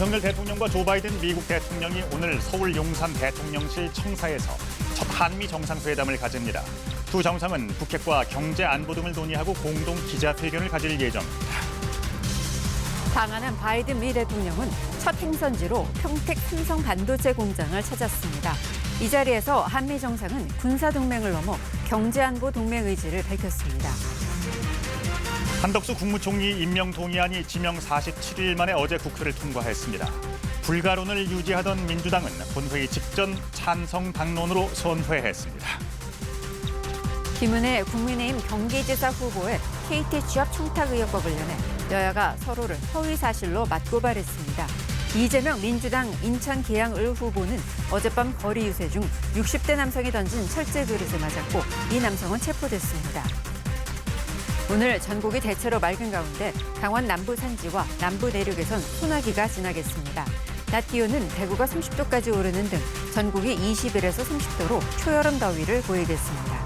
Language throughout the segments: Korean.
윤석열 대통령과 조 바이든 미국 대통령이 오늘 서울 용산 대통령실 청사에서 첫 한미 정상회담을 가집니다. 두 정상은 북핵과 경제 안보 등을 논의하고 공동 기자회견을 가질 예정입니다. 방한한 바이든 미 대통령은 첫 행선지로 평택 삼성 반도체 공장을 찾았습니다. 이 자리에서 한미 정상은 군사동맹을 넘어 경제안보 동맹 의지를 밝혔습니다. 한덕수 국무총리 임명 동의안이 지명 47일 만에 어제 국회를 통과했습니다. 불가론을 유지하던 민주당은 본회의 직전 찬성 당론으로 선회했습니다. 김은혜 국민의힘 경기지사 후보의 KT 취업 청탁 의혹과 관련해 여야가 서로를 허위 사실로 맞고발했습니다. 이재명 민주당 인천 계양을 후보는 어젯밤 거리 유세 중 60대 남성이 던진 철제 그릇을 맞았고 이 남성은 체포됐습니다. 오늘 전국이 대체로 맑은 가운데 강원 남부 산지와 남부 내륙에선 소나기가 지나겠습니다. 낮 기온은 대구가 30도까지 오르는 등 전국이 21에서 30도로 초여름 더위를 보이겠습니다.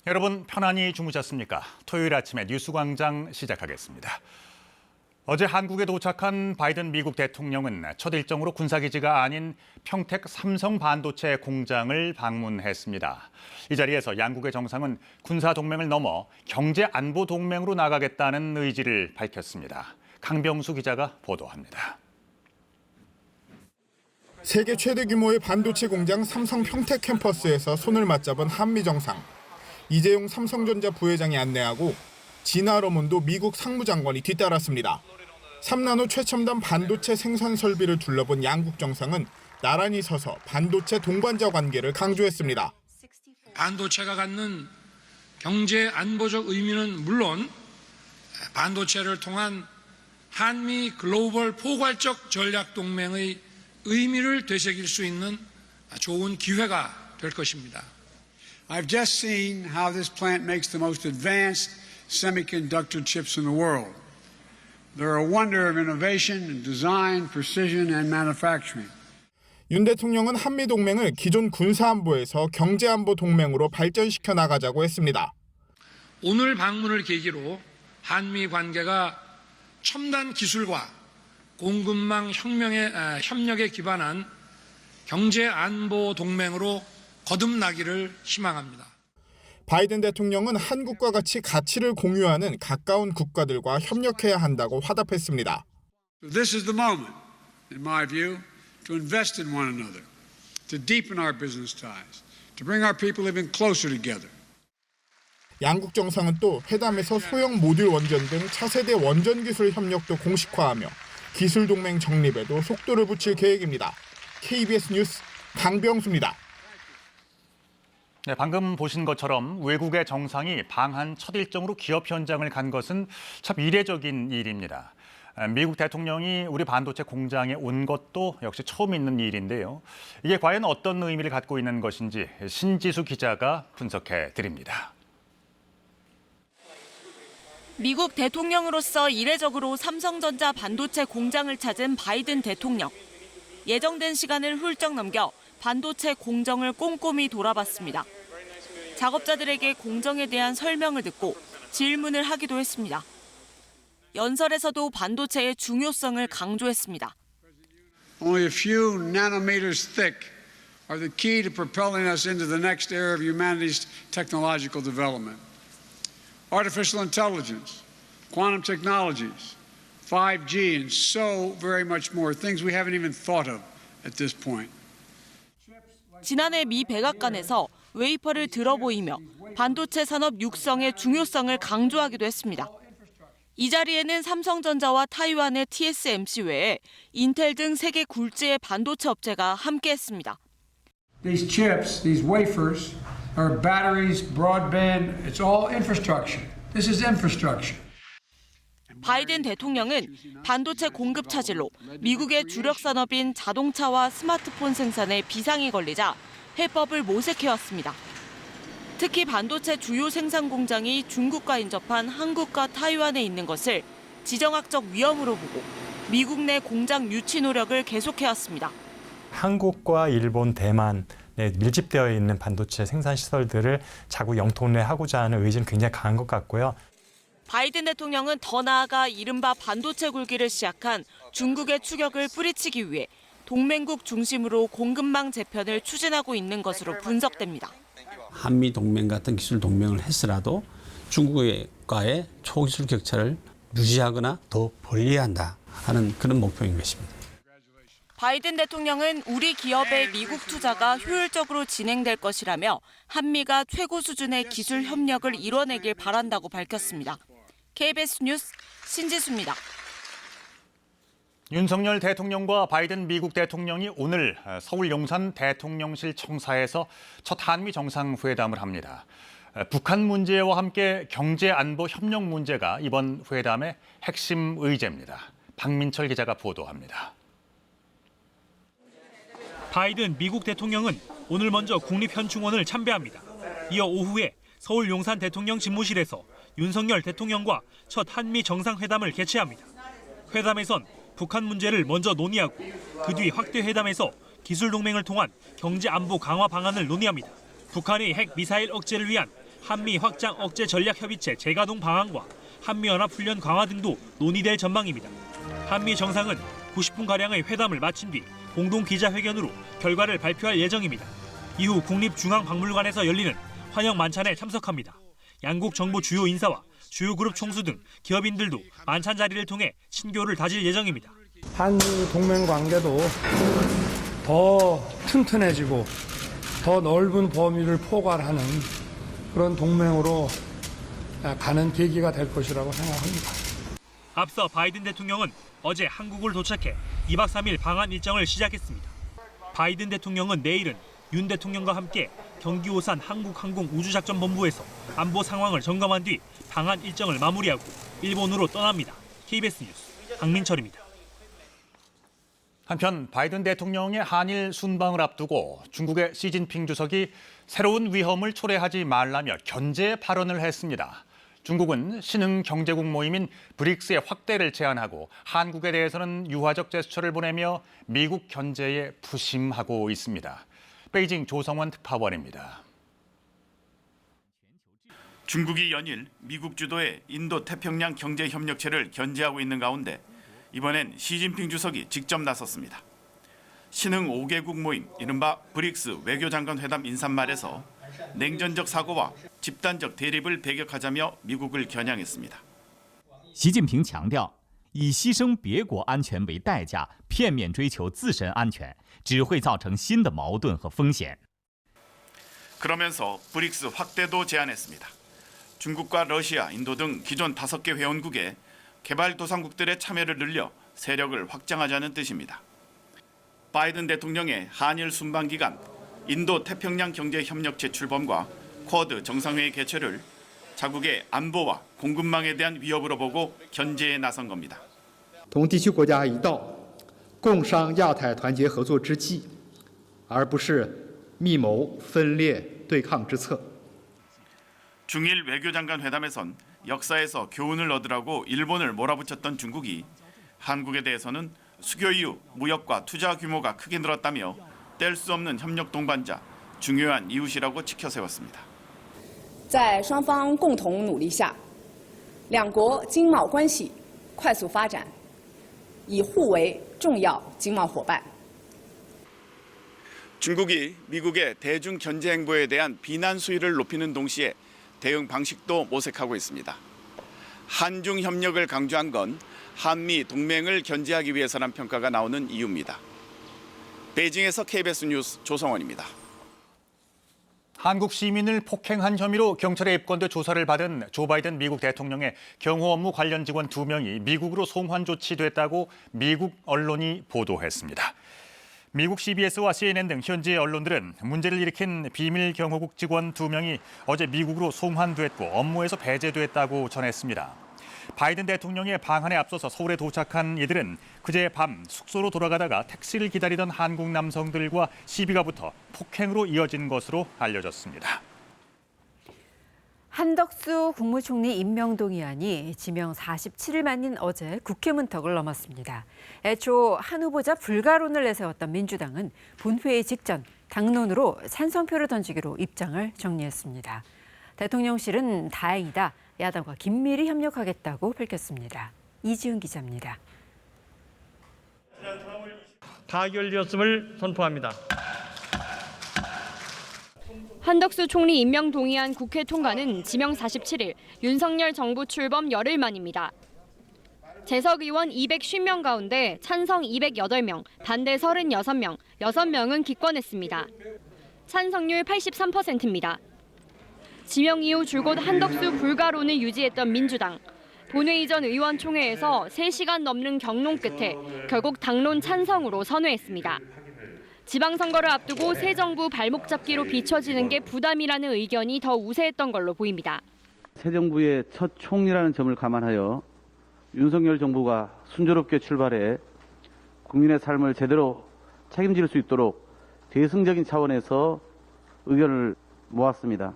여러분 편안히 주무셨습니까? 토요일 아침에 뉴스광장 시작하겠습니다. 어제 한국에 도착한 바이든 미국 대통령은 첫 일정으로 군사기지가 아닌 평택 삼성 반도체 공장을 방문했습니다. 이 자리에서 양국의 정상은 군사동맹을 넘어 경제안보동맹으로 나가겠다는 의지를 밝혔습니다. 강병수 기자가 보도합니다. 세계 최대 규모의 반도체 공장 삼성 평택 캠퍼스에서 손을 맞잡은 한미 정상. 이재용 삼성전자 부회장이 안내하고 진화 러몬도 미국 상무장관이 뒤따랐습니다. 3나노 최첨단 반도체 생산 설비를 둘러본 양국 정상은 나란히 서서 반도체 동반자 관계를 강조했습니다. 반도체가 갖는 경제 안보적 의미는 물론 반도체를 통한 한미 글로벌 포괄적 전략 동맹의 의미를 되새길 수 있는 좋은 기회가 될 것입니다. I've just seen how this plant makes the most advanced semiconductor chips in the world. They're a wonder of innovation and design, precision and manufacturing. 윤 대통령은 한미 동맹을 기존 군사안보에서 경제안보 동맹으로 발전시켜 나가자고 했습니다. 오늘 방문을 계기로 한미 관계가 첨단 기술과 공급망 협력에 기반한 경제안보 동맹으로 거듭나기를 희망합니다. 바이든 대통령은 한국과 같이 가치를 공유하는 가까운 국가들과 협력해야 한다고 화답했습니다. This is the moment, in my view, to invest in one another, to deepen our business ties, to bring our people even closer together. 양국 정상은 또 회담에서 소형 모듈 원전 등 차세대 원전 기술 협력도 공식화하며 기술 동맹 정립에도 속도를 붙일 계획입니다. KBS 뉴스 강병수입니다. 네, 방금 보신 것처럼 외국의 정상이 방한 첫 일정으로 기업 현장을 간 것은 참 이례적인 일입니다. 미국 대통령이 우리 반도체 공장에 온 것도 역시 처음 있는 일인데요. 이게 과연 어떤 의미를 갖고 있는 것인지 신지수 기자가 분석해 드립니다. 미국 대통령으로서 이례적으로 삼성전자 반도체 공장을 찾은 바이든 대통령. 예정된 시간을 훌쩍 넘겨 반도체 공정을 꼼꼼히 돌아봤습니다. 작업자들에게 공정에 대한 설명을 듣고 질문을 하기도 했습니다. 연설에서도 반도체의 중요성을 강조했습니다. Only a few nanometers thick are the key to propelling us into the next era of humanity's technological development. Artificial intelligence, quantum technologies, 5G, and so very much more, things we haven't even thought of at this point. 지난해 미 백악관에서 웨이퍼를 들어보이며 반도체 산업 육성의 중요성을 강조하기도 했습니다. 이 자리에는 삼성전자와 타이완의 TSMC 외에 인텔 등 세계 굴지의 반도체 업체가 함께했습니다. These chips, these wafers, are batteries, broadband, it's all infrastructure. This is infrastructure. 바이든 대통령은 반도체 공급 차질로 미국의 주력 산업인 자동차와 스마트폰 생산에 비상이 걸리자 해법을 모색해왔습니다. 특히 반도체 주요 생산 공장이 중국과 인접한 한국과 타이완에 있는 것을 지정학적 위험으로 보고 미국 내 공장 유치 노력을 계속해왔습니다. 한국과 일본, 대만에 밀집되어 있는 반도체 생산 시설들을 자국 영토 내 하고자 하는 의지는 굉장히 강한 것 같고요. 바이든 대통령은 더 나아가 이른바 반도체 굴기를 시작한 중국의 추격을 뿌리치기 위해 동맹국 중심으로 공급망 재편을 추진하고 있는 것으로 분석됩니다. 한미 동맹 같은 기술 동맹을 했으라도 중국과의 초기술 격차를 유지하거나 더 벌려야 한다 하는 그런 목표인 것입니다. 바이든 대통령은 우리 기업의 미국 투자가 효율적으로 진행될 것이라며 한미가 최고 수준의 기술 협력을 이뤄내길 바란다고 밝혔습니다. KBS 뉴스 신지수입니다. 윤석열 대통령과 바이든 미국 대통령이 오늘 서울 용산 대통령실 청사에서 첫 한미 정상회담을 합니다. 북한 문제와 함께 경제 안보 협력 문제가 이번 회담의 핵심 의제입니다. 박민철 기자가 보도합니다. 바이든 미국 대통령은 오늘 먼저 국립현충원을 참배합니다. 이어 오후에 서울 용산 대통령 집무실에서 윤석열 대통령과 첫 한미 정상회담을 개최합니다. 회담에선 북한 문제를 먼저 논의하고 그 뒤 확대 회담에서 기술 동맹을 통한 경제 안보 강화 방안을 논의합니다. 북한의 핵 미사일 억제를 위한 한미 확장 억제 전략 협의체 재가동 방안과 한미 연합 훈련 강화 등도 논의될 전망입니다. 한미 정상은 90분가량의 회담을 마친 뒤 공동 기자회견으로 결과를 발표할 예정입니다. 이후 국립중앙박물관에서 열리는 환영 만찬에 참석합니다. 양국 정부 주요 인사와 주요 그룹 총수 등 기업인들도 만찬 자리를 통해 친교를 다질 예정입니다. 한미 동맹 관계도 더 튼튼해지고 더 넓은 범위를 포괄하는 그런 동맹으로 가는 계기가 될 것이라고 생각합니다. 앞서 바이든 대통령은 어제 한국을 도착해 2박 3일 방한 일정을 시작했습니다. 바이든 대통령은 내일은 윤 대통령과 함께 경기 오산 한국항공우주작전본부에서 안보 상황을 점검한 뒤 방한 일정을 마무리하고 일본으로 떠납니다. KBS 뉴스 박민철입니다. 한편 바이든 대통령의 한일 순방을 앞두고 중국의 시진핑 주석이 새로운 위험을 초래하지 말라며 견제 발언을 했습니다. 중국은 신흥 경제국 모임인 브릭스의 확대를 제안하고 한국에 대해서는 유화적 제스처를 보내며 미국 견제에 부심하고 있습니다. 베이징 조성원 특파원입니다. 중국이 연일 미국 주도의 인도-태평양 경제협력체를 견제하고 있는 가운데 이번엔 시진핑 주석이 직접 나섰습니다. 신흥 5개국 모임, 이른바 브릭스 외교장관 회담 인사말에서 냉전적 사고와 집단적 대립을 배격하자며 미국을 겨냥했습니다. 习近平强调，以牺牲别国安全为代价，片面追求自身安全，只会造成新的矛盾和风险。 그러면서 브릭스 확대도 제안했습니다. 중국과 러시아, 인도 등 기존 5개 회원국에 개발도상국들의 참여를 늘려 세력을 확장하자는 뜻입니다. 바이든 대통령의 한일 순방 기간 인도-태평양 경제협력체 출범과 쿼드 정상회의 개최를 자국의 안보와 공급망에 대한 위협으로 보고 견제에 나선 겁니다. 同地区国家一道，共商亚太团结合作之计，而不是密谋分裂对抗之策。 중일 외교장관 회담에선 역사에서 교훈을 얻으라고 일본을 몰아붙였던 중국이 한국에 대해서는 수교 이후 무역과 투자 규모가 크게 늘었다며 뗄 수 없는 협력 동반자, 중요한 이웃이라고 지켜세웠습니다. 在双方共同努力下，两国经贸关系快速发展，已互为重要经贸伙伴。 중국이 미국의 대중 견제 행보에 대한 비난 수위를 높이는 동시에 대응 방식도 모색하고 있습니다. 한중 협력을 강조한 건 한미 동맹을 견제하기 위해서란 평가가 나오는 이유입니다. 베이징에서 KBS 뉴스 조성원입니다. 한국 시민을 폭행한 혐의로 경찰에 입건돼 조사를 받은 조 바이든 미국 대통령의 경호 업무 관련 직원 2명이 미국으로 송환 조치됐다고 미국 언론이 보도했습니다. 미국 CBS와 CNN 등 현지 언론들은 문제를 일으킨 비밀 경호국 직원 2명이 어제 미국으로 송환됐고 업무에서 배제됐다고 전했습니다. 바이든 대통령의 방한에 앞서서 서울에 도착한 이들은 그제 밤 숙소로 돌아가다가 택시를 기다리던 한국 남성들과 시비가 붙어 폭행으로 이어진 것으로 알려졌습니다. 한덕수 국무총리 임명 동의안이 지명 47일 만인 어제 국회 문턱을 넘었습니다. 애초 한 후보자 불가론을 내세웠던 민주당은 본회의 직전 당론으로 찬성표를 던지기로 입장을 정리했습니다. 대통령실은 다행이다, 야당과 긴밀히 협력하겠다고 밝혔습니다. 이지훈 기자입니다. 가결되었음을 선포합니다. 한덕수 총리 임명 동의안 국회 통과는 지명 47일, 윤석열 정부 출범 열흘 만입니다. 재석 의원 250명 가운데 찬성 208명, 반대 36명, 6명은 기권했습니다. 찬성률 83%입니다. 지명 이후 줄곧 한덕수 불가론을 유지했던 민주당. 본회의 전 의원총회에서 3시간 넘는 경론 끝에 결국 당론 찬성으로 선회했습니다. 지방선거를 앞두고 새 정부 발목 잡기로 비춰지는 게 부담이라는 의견이 더 우세했던 걸로 보입니다. 새 정부의 첫 총리라는 점을 감안하여 윤석열 정부가 순조롭게 출발해 국민의 삶을 제대로 책임질 수 있도록 대승적인 차원에서 의견을 모았습니다.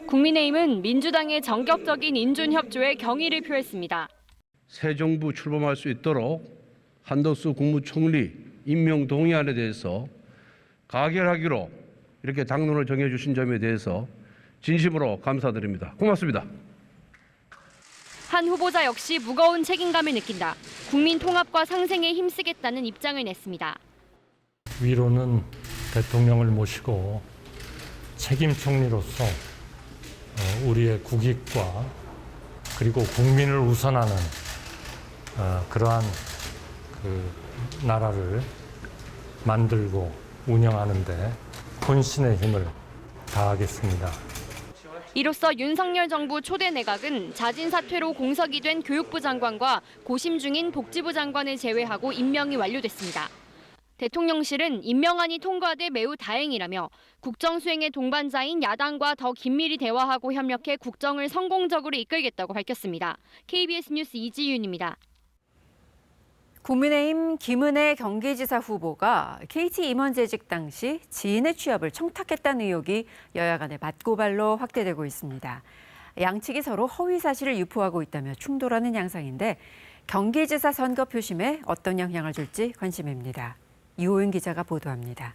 국민의힘은 민주당의 전격적인 인준 협조에 경의를 표했습니다. 새 정부 출범할 수 있도록 한덕수 국무총리 임명 동의안에 대해서 가결하기로 이렇게 당론을 정해주신 점에 대해서 진심으로 감사드립니다. 고맙습니다. 한 후보자 역시 무거운 책임감을 느낀다. 국민 통합과 상생에 힘쓰겠다는 입장을 냈습니다. 위로는 대통령을 모시고 책임 총리로서 우리의 국익과 그리고 국민을 우선하는 그러한 나라를 만들고 운영하는 데 혼신의 힘을 다하겠습니다. 이로써 윤석열 정부 초대 내각은 자진 사퇴로 공석이 된 교육부 장관과 고심 중인 복지부 장관을 제외하고 임명이 완료됐습니다. 대통령실은 임명안이 통과돼 매우 다행이라며 국정 수행의 동반자인 야당과 더 긴밀히 대화하고 협력해 국정을 성공적으로 이끌겠다고 밝혔습니다. KBS 뉴스 이지윤입니다. 국민의힘 김은혜 경기지사 후보가 KT 임원 재직 당시 지인의 취업을 청탁했다는 의혹이 여야 간의 맞고발로 확대되고 있습니다. 양측이 서로 허위 사실을 유포하고 있다며 충돌하는 양상인데 경기지사 선거 표심에 어떤 영향을 줄지 관심입니다. 유호윤 기자가 보도합니다.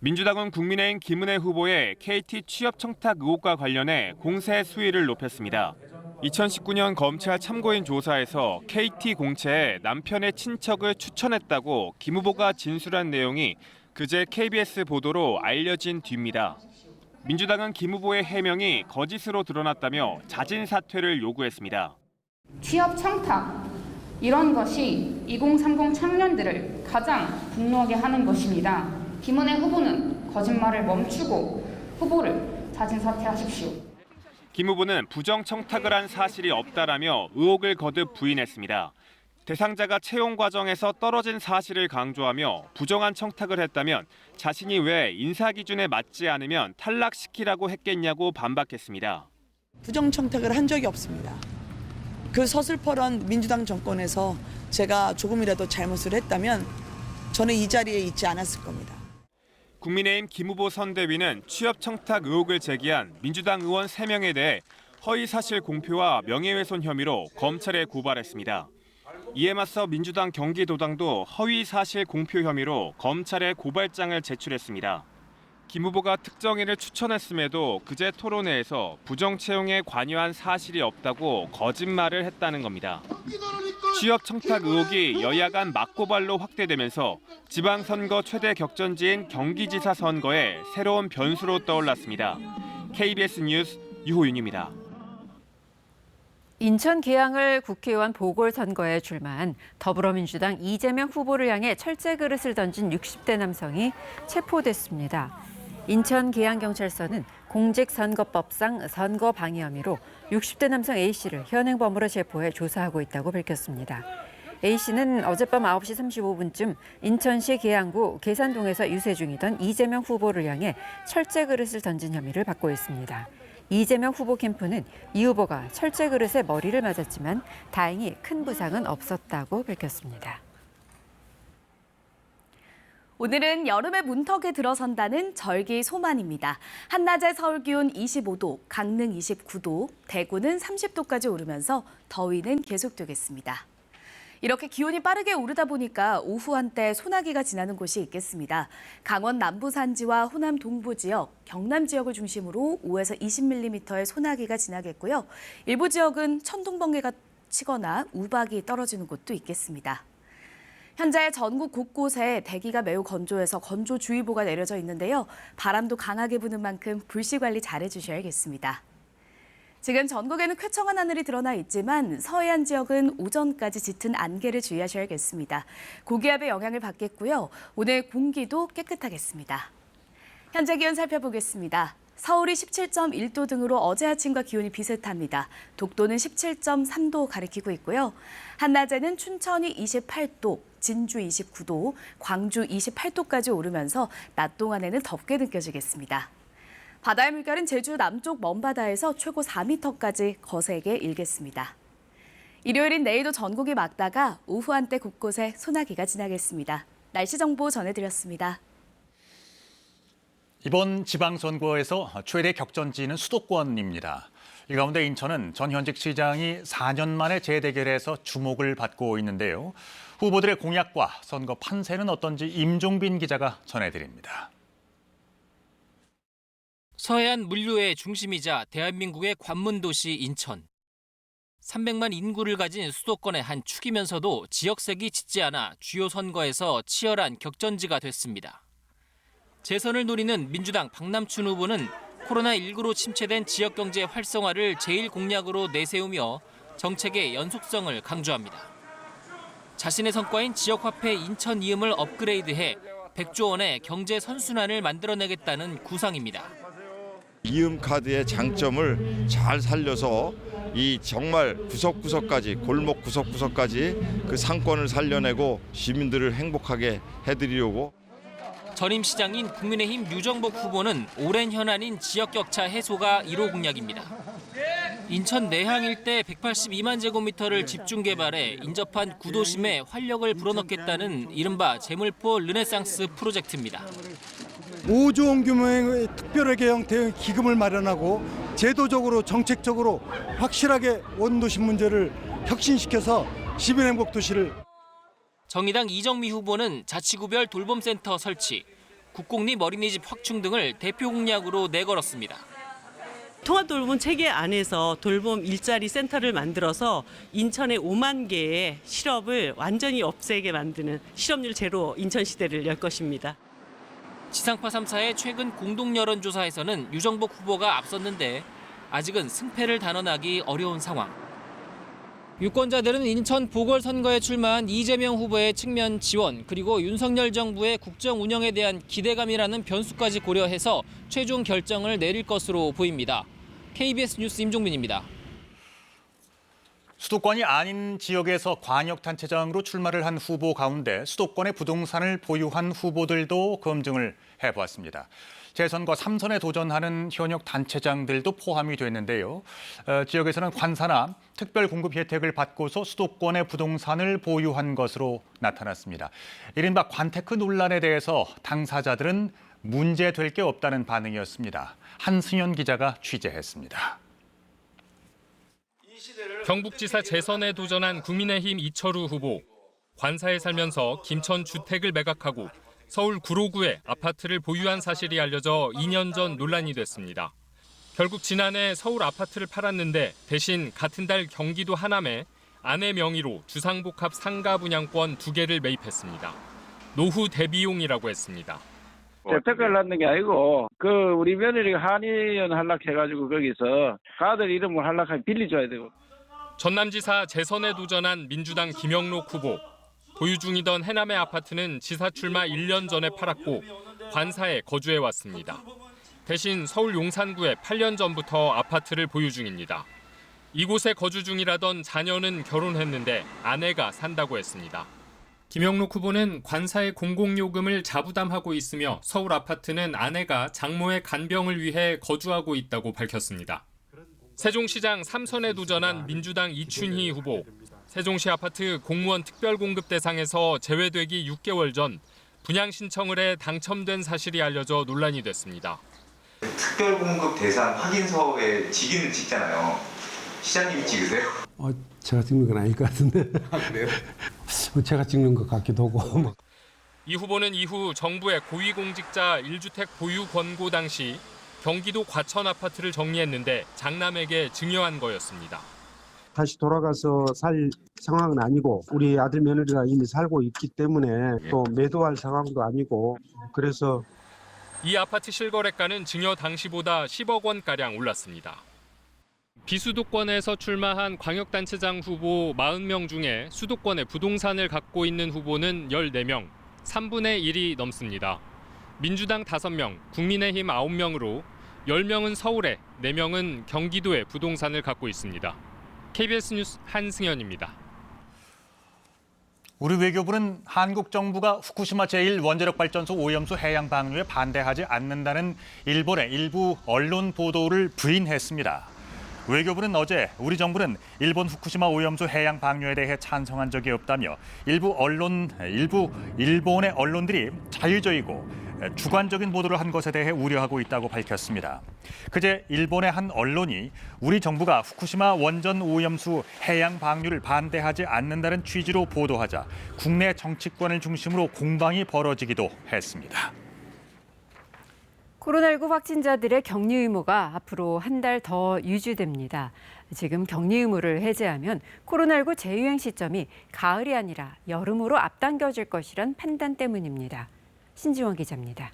민주당은 국민의힘 김은혜 후보의 KT 취업 청탁 의혹과 관련해 공세 수위를 높였습니다. 2019년 검찰 참고인 조사에서 KT 공채에 남편의 친척을 추천했다고 김 후보가 진술한 내용이 그제 KBS 보도로 알려진 뒤입니다. 민주당은 김 후보의 해명이 거짓으로 드러났다며 자진 사퇴를 요구했습니다. 취업 청탁, 이런 것이 2030 청년들을 가장 분노하게 하는 것입니다. 김은혜 후보는 거짓말을 멈추고 후보를 자진 사퇴하십시오. 김 후보는 부정 청탁을 한 사실이 없다라며 의혹을 거듭 부인했습니다. 대상자가 채용 과정에서 떨어진 사실을 강조하며 부정한 청탁을 했다면 자신이 왜 인사 기준에 맞지 않으면 탈락시키라고 했겠냐고 반박했습니다. 부정 청탁을 한 적이 없습니다. 그 서슬퍼런 민주당 정권에서 제가 조금이라도 잘못을 했다면 저는 이 자리에 있지 않았을 겁니다. 국민의힘 김 후보 선대위는 취업 청탁 의혹을 제기한 민주당 의원 3명에 대해 허위사실 공표와 명예훼손 혐의로 검찰에 고발했습니다. 이에 맞서 민주당 경기도당도 허위사실 공표 혐의로 검찰에 고발장을 제출했습니다. 김 후보가 특정인을 추천했음에도 그제 토론회에서 부정 채용에 관여한 사실이 없다고 거짓말을 했다는 겁니다. 취업 청탁 의혹이 여야 간 맞고발로 확대되면서 지방선거 최대 격전지인 경기지사 선거에 새로운 변수로 떠올랐습니다. KBS 뉴스 유호윤입니다. 인천 계양을 국회의원 보궐선거에 출마한 더불어민주당 이재명 후보를 향해 철제 그릇을 던진 60대 남성이 체포됐습니다. 인천 계양경찰서는 공직선거법상 선거 방해 혐의로 60대 남성 A씨를 현행범으로 체포해 조사하고 있다고 밝혔습니다. A씨는 어젯밤 9시 35분쯤 인천시 계양구 계산동에서 유세 중이던 이재명 후보를 향해 철제 그릇을 던진 혐의를 받고 있습니다. 이재명 후보 캠프는 이 후보가 철제 그릇에 머리를 맞았지만 다행히 큰 부상은 없었다고 밝혔습니다. 오늘은 여름의 문턱에 들어선다는 절기소만입니다. 한낮에 서울 기온 25도, 강릉 29도, 대구는 30도까지 오르면서 더위는 계속되겠습니다. 이렇게 기온이 빠르게 오르다 보니까 오후 한때 소나기가 지나는 곳이 있겠습니다. 강원 남부 산지와 호남 동부 지역, 경남 지역을 중심으로 5에서 20mm의 소나기가 지나겠고요. 일부 지역은 천둥번개가 치거나 우박이 떨어지는 곳도 있겠습니다. 현재 전국 곳곳에 대기가 매우 건조해서 건조주의보가 내려져 있는데요. 바람도 강하게 부는 만큼 불씨 관리 잘해주셔야겠습니다. 지금 전국에는 쾌청한 하늘이 드러나 있지만 서해안 지역은 오전까지 짙은 안개를 주의하셔야겠습니다. 고기압의 영향을 받겠고요. 오늘 공기도 깨끗하겠습니다. 현재 기온 살펴보겠습니다. 서울이 17.1도 등으로 어제 아침과 기온이 비슷합니다. 독도는 17.3도 가리키고 있고요. 한낮에는 춘천이 28도, 진주 29도, 광주 28도까지 오르면서 낮 동안에는 덥게 느껴지겠습니다. 바다의 물결은 제주 남쪽 먼바다에서 최고 4m까지 거세게 일겠습니다. 일요일인 내일도 전국이 맑다가 오후 한때 곳곳에 소나기가 지나겠습니다. 날씨 정보 전해드렸습니다. 이번 지방선거에서 최대 격전지는 수도권입니다. 이 가운데 인천은 전 현직 시장이 4년 만에 재대결해서 주목을 받고 있는데요. 후보들의 공약과 선거 판세는 어떤지 임종빈 기자가 전해드립니다. 서해안 물류의 중심이자 대한민국의 관문도시 인천. 300만 인구를 가진 수도권의 한 축이면서도 지역색이 짙지 않아 주요 선거에서 치열한 격전지가 됐습니다. 재선을 노리는 민주당 박남춘 후보는 코로나19로 침체된 지역경제 활성화를 제일 공약으로 내세우며 정책의 연속성을 강조합니다. 자신의 성과인 지역화폐 인천 이음을 업그레이드해 100조 원의 경제 선순환을 만들어내겠다는 구상입니다. 이음카드의 장점을 잘 살려서 이 정말 구석구석까지 골목 구석구석까지 그 상권을 살려내고 시민들을 행복하게 해드리려고. 전임 시장인 국민의힘 유정복 후보는 오랜 현안인 지역격차 해소가 1호 공약입니다. 인천 내항 일대 182만 제곱미터를 집중 개발해 인접한 구도심에 활력을 불어넣겠다는 이른바 재물포 르네상스 프로젝트입니다. 5조 원 규모의 특별하게 형태의 기금을 마련하고 제도적으로 정책적으로 확실하게 원도심 문제를 혁신시켜서 시민행복도시를. 정의당 이정미 후보는 자치구별 돌봄센터 설치, 국공립 어린이집 확충 등을 대표 공약으로 내걸었습니다. 통합돌봄 체계 안에서 돌봄 일자리 센터를 만들어서 인천의 5만 개의 실업을 완전히 없애게 만드는 실업률 제로 인천 시대를 열 것입니다. 지상파 3사의 최근 공동 여론조사에서는 유정복 후보가 앞섰는데 아직은 승패를 단언하기 어려운 상황. 유권자들은 인천 보궐선거에 출마한 이재명 후보의 측면 지원 그리고 윤석열 정부의 국정 운영에 대한 기대감이라는 변수까지 고려해서 최종 결정을 내릴 것으로 보입니다. KBS 뉴스 임종민입니다. 수도권이 아닌 지역에서 광역단체장으로 출마를 한 후보 가운데 수도권의 부동산을 보유한 후보들도 검증을 해보았습니다. 재선과 3선에 도전하는 현역 단체장들도 포함이 됐는데요. 지역에서는 관사나 특별 공급 혜택을 받고서 수도권의 부동산을 보유한 것으로 나타났습니다. 이른바 관테크 논란에 대해서 당사자들은 문제될 게 없다는 반응이었습니다. 한승현 기자가 취재했습니다. 경북지사 재선에 도전한 국민의힘 이철우 후보. 관사에 살면서 김천 주택을 매각하고 서울 구로구에 아파트를 보유한 사실이 알려져 2년 전 논란이 됐습니다. 결국 지난해 서울 아파트를 팔았는데 대신 같은 달 경기도 하남에 아내 명의로 주상복합 상가 분양권 2개를 매입했습니다. 노후 대비용이라고 했습니다. 재테크를 하는 게 아니고 우리 며느리가 한의원 한락해가지고 거기서 아들 이름을 한락하면 빌려줘야 되고. 전남지사 재선에 도전한 민주당 김영록 후보. 보유 중이던 해남의 아파트는 지사 출마 1년 전에 팔았고 관사에 거주해왔습니다. 대신 서울 용산구에 8년 전부터 아파트를 보유 중입니다. 이곳에 거주 중이라던 자녀는 결혼했는데 아내가 산다고 했습니다. 김영록 후보는 관사의 공공요금을 자부담하고 있으며 서울 아파트는 아내가 장모의 간병을 위해 거주하고 있다고 밝혔습니다. 세종시장 3선에 도전한 민주당 이춘희 후보. 세종시 아파트 공무원 특별공급 대상에서 제외되기 6개월 전 분양 신청을 해 당첨된 사실이 알려져 논란이 됐습니다. 특별공급 대상 확인서에 직인을 찍잖아요. 시장님이 찍으세요? 제가 찍는 건 아닐 것 같은데. 그래요? 제가 찍는 것 같기도 하고. 이 후보는 이후 정부의 고위공직자 1주택 보유 권고 당시 경기도 과천 아파트를 정리했는데 장남에게 증여한 거였습니다. 다시 돌아가서 살 상황은 아니고 우리 아들 며느리가 이미 살고 있기 때문에 또 매도할 상황도 아니고 그래서 이 아파트 실거래가는 증여 당시보다 10억 원가량 올랐습니다. 비수도권에서 출마한 광역단체장 후보 40명 중에 수도권에 부동산을 갖고 있는 후보는 14명, 3분의 1이 넘습니다. 민주당 5명, 국민의힘 9명으로 10명은 서울에, 4명은 경기도에 부동산을 갖고 있습니다. KBS 뉴스 한승현입니다. 우리 외교부는 한국 정부가 후쿠시마 제1원자력발전소 오염수 해양 방류에 반대하지 않는다는 일본의 일부 언론 보도를 부인했습니다. 외교부는 어제 우리 정부는 일본 후쿠시마 오염수 해양 방류에 대해 찬성한 적이 없다며 일부 일본의 언론들이 자유적이고 주관적인 보도를 한 것에 대해 우려하고 있다고 밝혔습니다. 그제 일본의 한 언론이 우리 정부가 후쿠시마 원전 오염수 해양 방류를 반대하지 않는다는 취지로 보도하자 국내 정치권을 중심으로 공방이 벌어지기도 했습니다. 코로나19 확진자들의 격리 의무가 앞으로 한 달 더 유지됩니다. 지금 격리 의무를 해제하면 코로나19 재유행 시점이 가을이 아니라 여름으로 앞당겨질 것이란 판단 때문입니다. 신지원 기자입니다.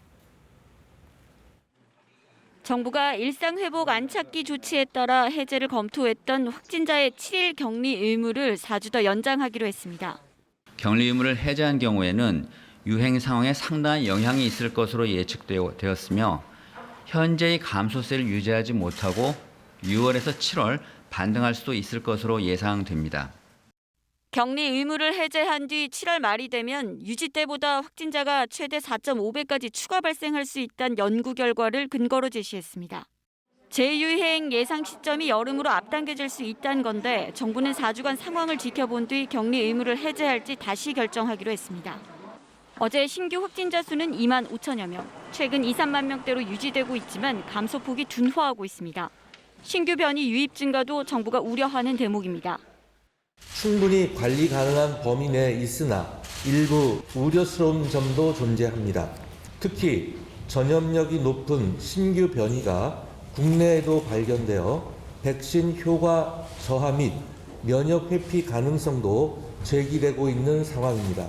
정부가 일상회복 안착기 조치에 따라 해제를 검토했던 확진자의 7일 격리 의무를 4주 더 연장하기로 했습니다. 격리 의무를 해제한 경우에는 유행 상황에 상당한 영향이 있을 것으로 예측되었으며 현재의 감소세를 유지하지 못하고 6월에서 7월 반등할 수도 있을 것으로 예상됩니다. 격리 의무를 해제한 뒤 7월 말이 되면 유지 때보다 확진자가 최대 4.5배까지 추가 발생할 수 있다는 연구 결과를 근거로 제시했습니다. 재유행 예상 시점이 여름으로 앞당겨질 수 있다는 건데 정부는 4주간 상황을 지켜본 뒤 격리 의무를 해제할지 다시 결정하기로 했습니다. 어제 신규 확진자 수는 2만 5천여 명, 최근 2, 3만 명대로 유지되고 있지만 감소폭이 둔화하고 있습니다. 신규 변이 유입 증가도 정부가 우려하는 대목입니다. 충분히 관리 가능한 범위 내에 있으나 일부 우려스러운 점도 존재합니다. 특히 전염력이 높은 신규 변이가 국내에도 발견되어 백신 효과 저하 및 면역 회피 가능성도 제기되고 있는 상황입니다.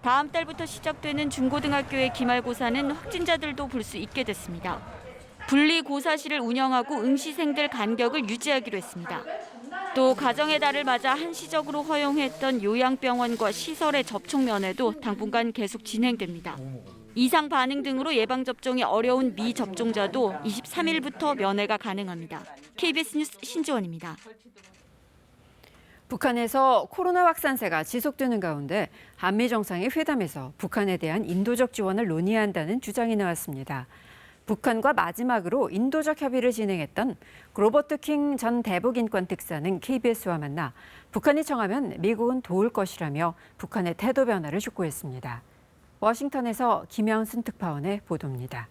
다음 달부터 시작되는 중고등학교의 기말고사는 확진자들도 볼 수 있게 됐습니다. 분리고사실을 운영하고 응시생들 간격을 유지하기로 했습니다. 또 가정의 달을 맞아 한시적으로 허용했던 요양병원과 시설의 접촉 면회도 당분간 계속 진행됩니다. 이상 반응 등으로 예방접종이 어려운 미접종자도 23일부터 면회가 가능합니다. KBS 뉴스 신지원입니다. 북한에서 코로나 확산세가 지속되는 가운데 한미 정상의 회담에서 북한에 대한 인도적 지원을 논의한다는 주장이 나왔습니다. 북한과 마지막으로 인도적 협의를 진행했던 로버트 킹 전 대북 인권 특사는 KBS와 만나 북한이 청하면 미국은 도울 것이라며 북한의 태도 변화를 촉구했습니다. 워싱턴에서 김양순 특파원의 보도입니다.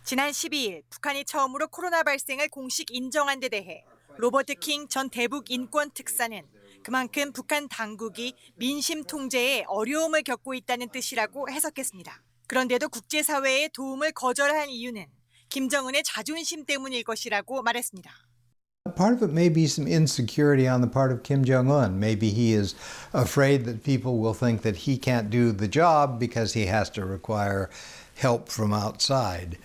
지난 12일 북한이 처음으로 코로나 발생을 공식 인정한 데 대해 로버트 킹 전 대북 인권 특사는 그만큼 북한 당국이 민심 통제에 어려움을 겪고 있다는 뜻이라고 해석했습니다. 그런데도 국제사회의 도움을 거절한 이유는 김정은의 자존심 때문일 것이라고 말했습니다. Part of it may be some insecurity on the part of Kim Jong-un. Maybe he is afraid that people will think that he can't do the job because he has to require help from outside.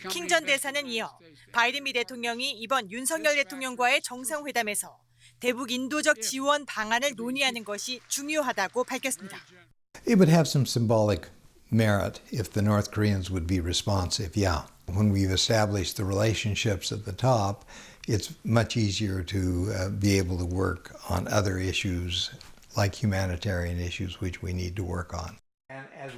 킹 전 대사는 이어 바이든 미 대통령이 이번 윤석열 대통령과의 정상회담에서 대북 인도적 지원 방안을 논의하는 것이 중요하다고 밝혔습니다. It would have some symbolic merit if the North Koreans would be responsive. Yeah, when we've established the relationships at the top, it's much easier to be able to work on other issues like humanitarian issues which we need to work on.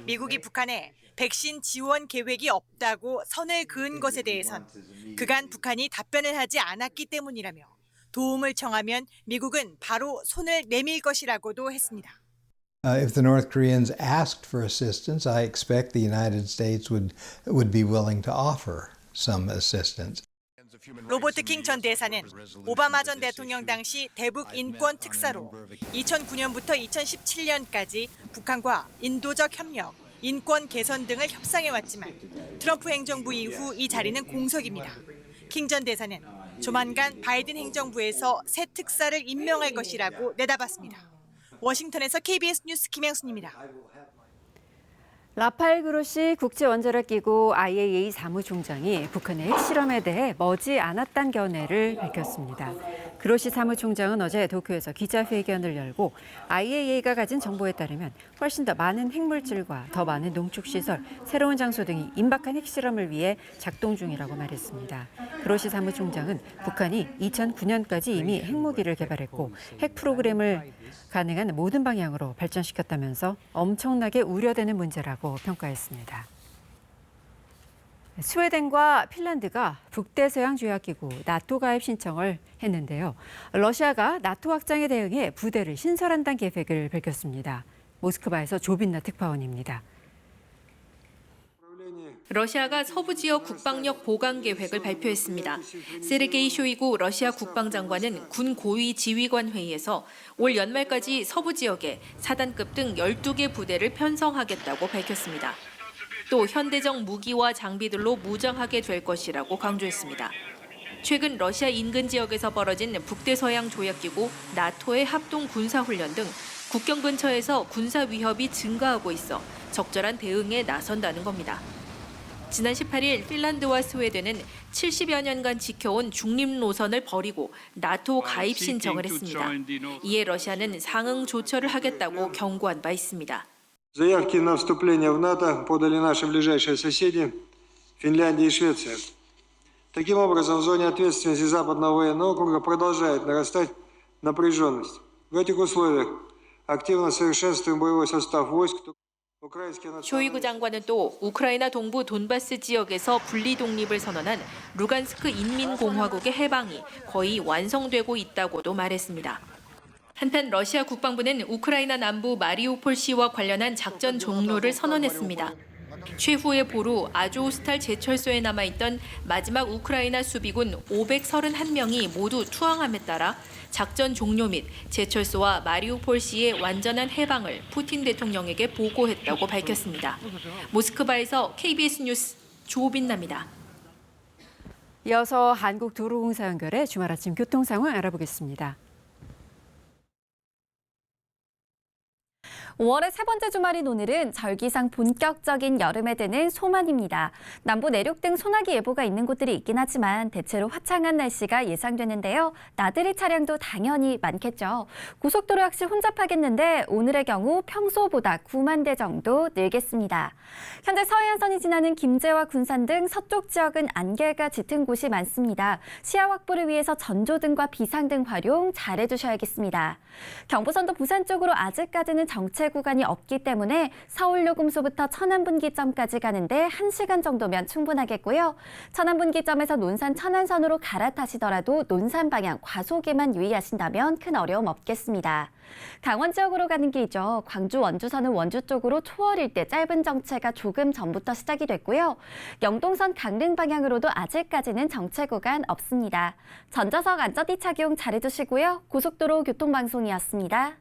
미국이 북한에 백신 지원 계획이 없다고 선을 그은 것에 대해선 그간 북한이 답변을 하지 않았기 때문이라며 도움을 청하면 미국은 바로 손을 내밀 것이라고도 했습니다. If the North Koreans asked for assistance, I expect the United States would be willing to offer some assistance. 로버트 킹 전 대사는 오바마 전 대통령 당시 대북 인권 특사로 2009년부터 2017년까지 북한과 인도적 협력, 인권 개선 등을 협상해왔지만 트럼프 행정부 이후 이 자리는 공석입니다. 킹 전 대사는 조만간 바이든 행정부에서 새 특사를 임명할 것이라고 내다봤습니다. 워싱턴에서 KBS 뉴스 김양순입니다. 라파엘 그로시 국제원자력기구 IAEA 사무총장이 북한의 핵실험에 대해 머지않았다는 견해를 밝혔습니다. 그로시 사무총장은 어제 도쿄에서 기자회견을 열고 IAEA가 가진 정보에 따르면 훨씬 더 많은 핵물질과 더 많은 농축시설, 새로운 장소 등이 임박한 핵실험을 위해 작동 중이라고 말했습니다. 그로시 사무총장은 북한이 2009년까지 이미 핵무기를 개발했고 핵 프로그램을 가능한 모든 방향으로 발전시켰다면서 엄청나게 우려되는 문제라고 평가했습니다. 스웨덴과 핀란드가 북대서양 조약기구 나토 가입 신청을 했는데요. 러시아가 나토 확장에 대응해 부대를 신설한다는 계획을 밝혔습니다. 모스크바에서 조빈나 특파원입니다. 러시아가 서부 지역 국방력 보강 계획을 발표했습니다. 세르게이 쇼이구 러시아 국방장관은 군 고위 지휘관 회의에서 올 연말까지 서부 지역에 4단급 등 12개 부대를 편성하겠다고 밝혔습니다. 또 현대적 무기와 장비들로 무장하게 될 것이라고 강조했습니다. 최근 러시아 인근 지역에서 벌어진 북대서양 조약기구 나토의 합동 군사훈련 등 국경 근처에서 군사 위협이 증가하고 있어 적절한 대응에 나선다는 겁니다. 지난 18일 핀란드와 스웨덴은 70여 년간 지켜온 중립 노선을 버리고 나토 가입 신청을 했습니다. 이에 러시아는 상응 조처를 하겠다고 경고한 바 있습니다. Заявки на вступление в НАТО подали наши ближайшие соседи Финляндия и Швеция. Таким образом, в зоне ответственности Западного военного округа продолжает нарастать напряженность. В этих условиях активно совершенствуем боевой состав войск. 쇼이구 장관은 또 우크라이나 동부 돈바스 지역에서 분리 독립을 선언한 루간스크 인민공화국의 해방이 거의 완성되고 있다고도 말했습니다. 한편 러시아 국방부는 우크라이나 남부 마리우폴시와 관련한 작전 종료를 선언했습니다. 최후의 보루 아조우스탈 제철소에 남아있던 마지막 우크라이나 수비군 531명이 모두 투항함에 따라 작전 종료 및 제철소와 마리우폴시의 완전한 해방을 푸틴 대통령에게 보고했다고 밝혔습니다. 모스크바에서 KBS 뉴스 조빈나입니다. 이어서 한국도로공사 연결해 주말 아침 교통 상황 알아보겠습니다. 5월의 세 번째 주말인 오늘은 절기상 본격적인 여름에 드는 소만입니다. 남부 내륙 등 소나기 예보가 있는 곳들이 있긴 하지만 대체로 화창한 날씨가 예상되는데요. 나들이 차량도 당연히 많겠죠. 고속도로 역시 혼잡하겠는데 오늘의 경우 평소보다 9만 대 정도 늘겠습니다. 현재 서해안선이 지나는 김제와 군산 등 서쪽 지역은 안개가 짙은 곳이 많습니다. 시야 확보를 위해서 전조등과 비상등 활용 잘해주셔야겠습니다. 경부선도 부산 쪽으로 아직까지는 정체 구간이 없기 때문에 서울요금소부터 천안분기점까지 가는데 1시간 정도면 충분하겠고요. 천안분기점에서 논산 천안선으로 갈아타시더라도 논산 방향 과속에만 유의하신다면 큰 어려움 없겠습니다. 강원 지역으로 가는 길이죠. 광주 원주선은 원주 쪽으로 초월일 때 짧은 정체가 조금 전부터 시작이 됐고요. 영동선 강릉 방향으로도 아직까지는 정체 구간 없습니다. 전좌석 안전띠 착용 잘해주시고요. 고속도로 교통방송이었습니다.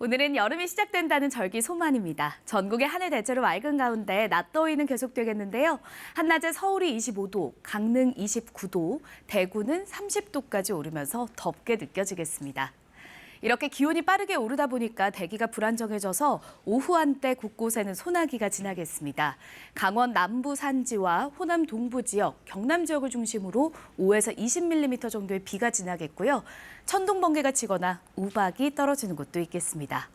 오늘은 여름이 시작된다는 절기 소만입니다. 전국의 하늘 대체로 맑은 가운데 낮 더위는 계속되겠는데요. 한낮에 서울이 25도, 강릉 29도, 대구는 30도까지 오르면서 덥게 느껴지겠습니다. 이렇게 기온이 빠르게 오르다 보니까 대기가 불안정해져서 오후 한때 곳곳에는 소나기가 지나겠습니다. 강원 남부 산지와 호남 동부 지역, 경남 지역을 중심으로 5에서 20mm 정도의 비가 지나겠고요. 천둥 번개가 치거나 우박이 떨어지는 곳도 있겠습니다.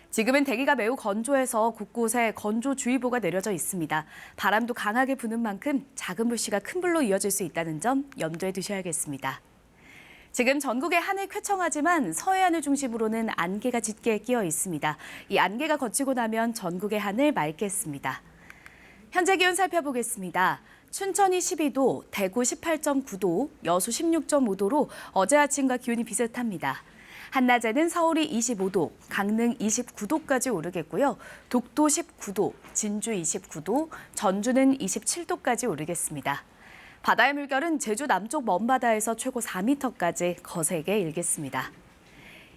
지금은 대기가 매우 건조해서 곳곳에 건조주의보가 내려져 있습니다. 바람도 강하게 부는 만큼 작은 불씨가 큰 불로 이어질 수 있다는 점 염두에 두셔야겠습니다. 지금 전국의 하늘 쾌청하지만 서해안을 중심으로는 안개가 짙게 끼어 있습니다. 이 안개가 걷히고 나면 전국의 하늘 맑겠습니다. 현재 기온 살펴보겠습니다. 춘천이 12도, 대구 18.9도, 여수 16.5도로 어제 아침과 기온이 비슷합니다. 한낮에는 서울이 25도, 강릉 29도까지 오르겠고요. 독도 19도, 진주 29도, 전주는 27도까지 오르겠습니다. 바다의 물결은 제주 남쪽 먼바다에서 최고 4m까지 거세게 일겠습니다.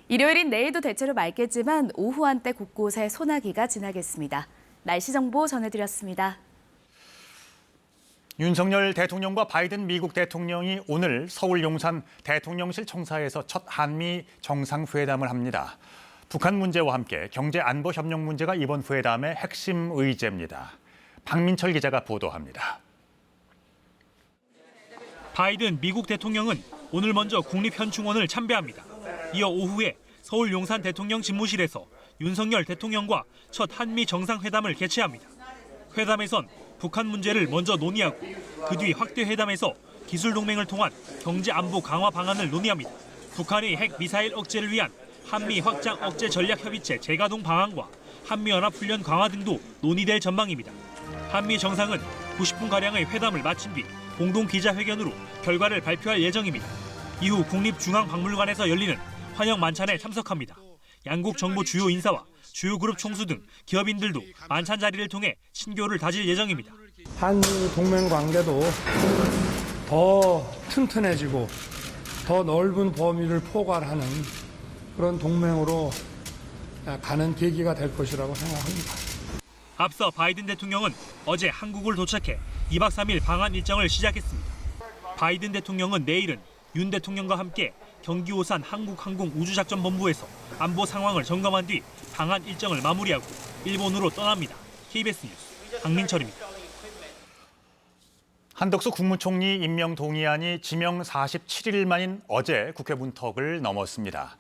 일요일인 내일도 대체로 맑겠지만 오후 한때 곳곳에 소나기가 지나겠습니다. 날씨 정보 전해드렸습니다. 윤석열 대통령과 바이든 미국 대통령이 오늘 서울 용산 대통령실 청사에서 첫 한미 정상회담을 합니다. 북한 문제와 함께 경제 안보 협력 문제가 이번 회담의 핵심 의제입니다. 박민철 기자가 보도합니다. 바이든 미국 대통령은 오늘 먼저 국립현충원을 참배합니다. 이어 오후에 서울 용산 대통령 집무실에서 윤석열 대통령과 첫 한미 정상회담을 개최합니다. 회담에선 북한 문제를 먼저 논의하고 그 뒤 확대 회담에서 기술 동맹을 통한 경제 안보 강화 방안을 논의합니다. 북한의 핵 미사일 억제를 위한 한미 확장 억제 전략 협의체 재가동 방안과 한미연합 훈련 강화 등도 논의될 전망입니다. 한미 정상은 90분가량의 회담을 마친 뒤 공동 기자회견으로 결과를 발표할 예정입니다. 이후 국립중앙박물관에서 열리는 환영 만찬에 참석합니다. 양국 정부 주요 인사와 주요 그룹 총수 등 기업인들도 만찬 자리를 통해 친교를 다질 예정입니다. 한미 동맹 관계도 더 튼튼해지고 더 넓은 범위를 포괄하는 그런 동맹으로 가는 계기가 될 것이라고 생각합니다. 앞서 바이든 대통령은 어제 한국을 도착해 2박 3일 방한 일정을 시작했습니다. 바이든 대통령은 내일은 윤 대통령과 함께 경기 오산 한국항공우주작전본부에서 안보 상황을 점검한 뒤 방한 일정을 마무리하고 일본으로 떠납니다. KBS 뉴스 박민철입니다. 한덕수 국무총리 임명 동의안이 지명 47일 만인 어제 국회 문턱을 넘었습니다.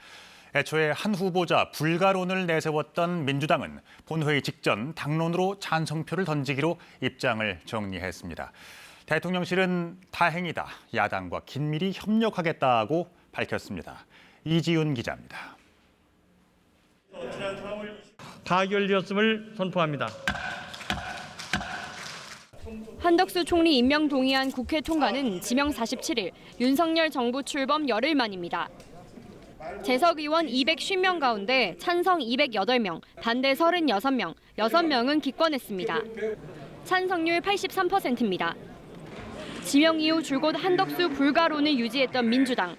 애초에 한 후보자 불가론을 내세웠던 민주당은 본회의 직전 당론으로 찬성표를 던지기로 입장을 정리했습니다. 대통령실은 다행이다, 야당과 긴밀히 협력하겠다고 밝혔습니다. 이지훈 기자입니다. 가결되었음을 선포합니다. 한덕수 총리 임명 동의안 국회 통과는 지명 47일, 윤석열 정부 출범 열흘 만입니다. 재석 의원 250명 가운데 찬성 208명, 반대 36명, 6명은 기권했습니다. 찬성률 83%입니다. 지명 이후 줄곧 한덕수 불가론을 유지했던 민주당.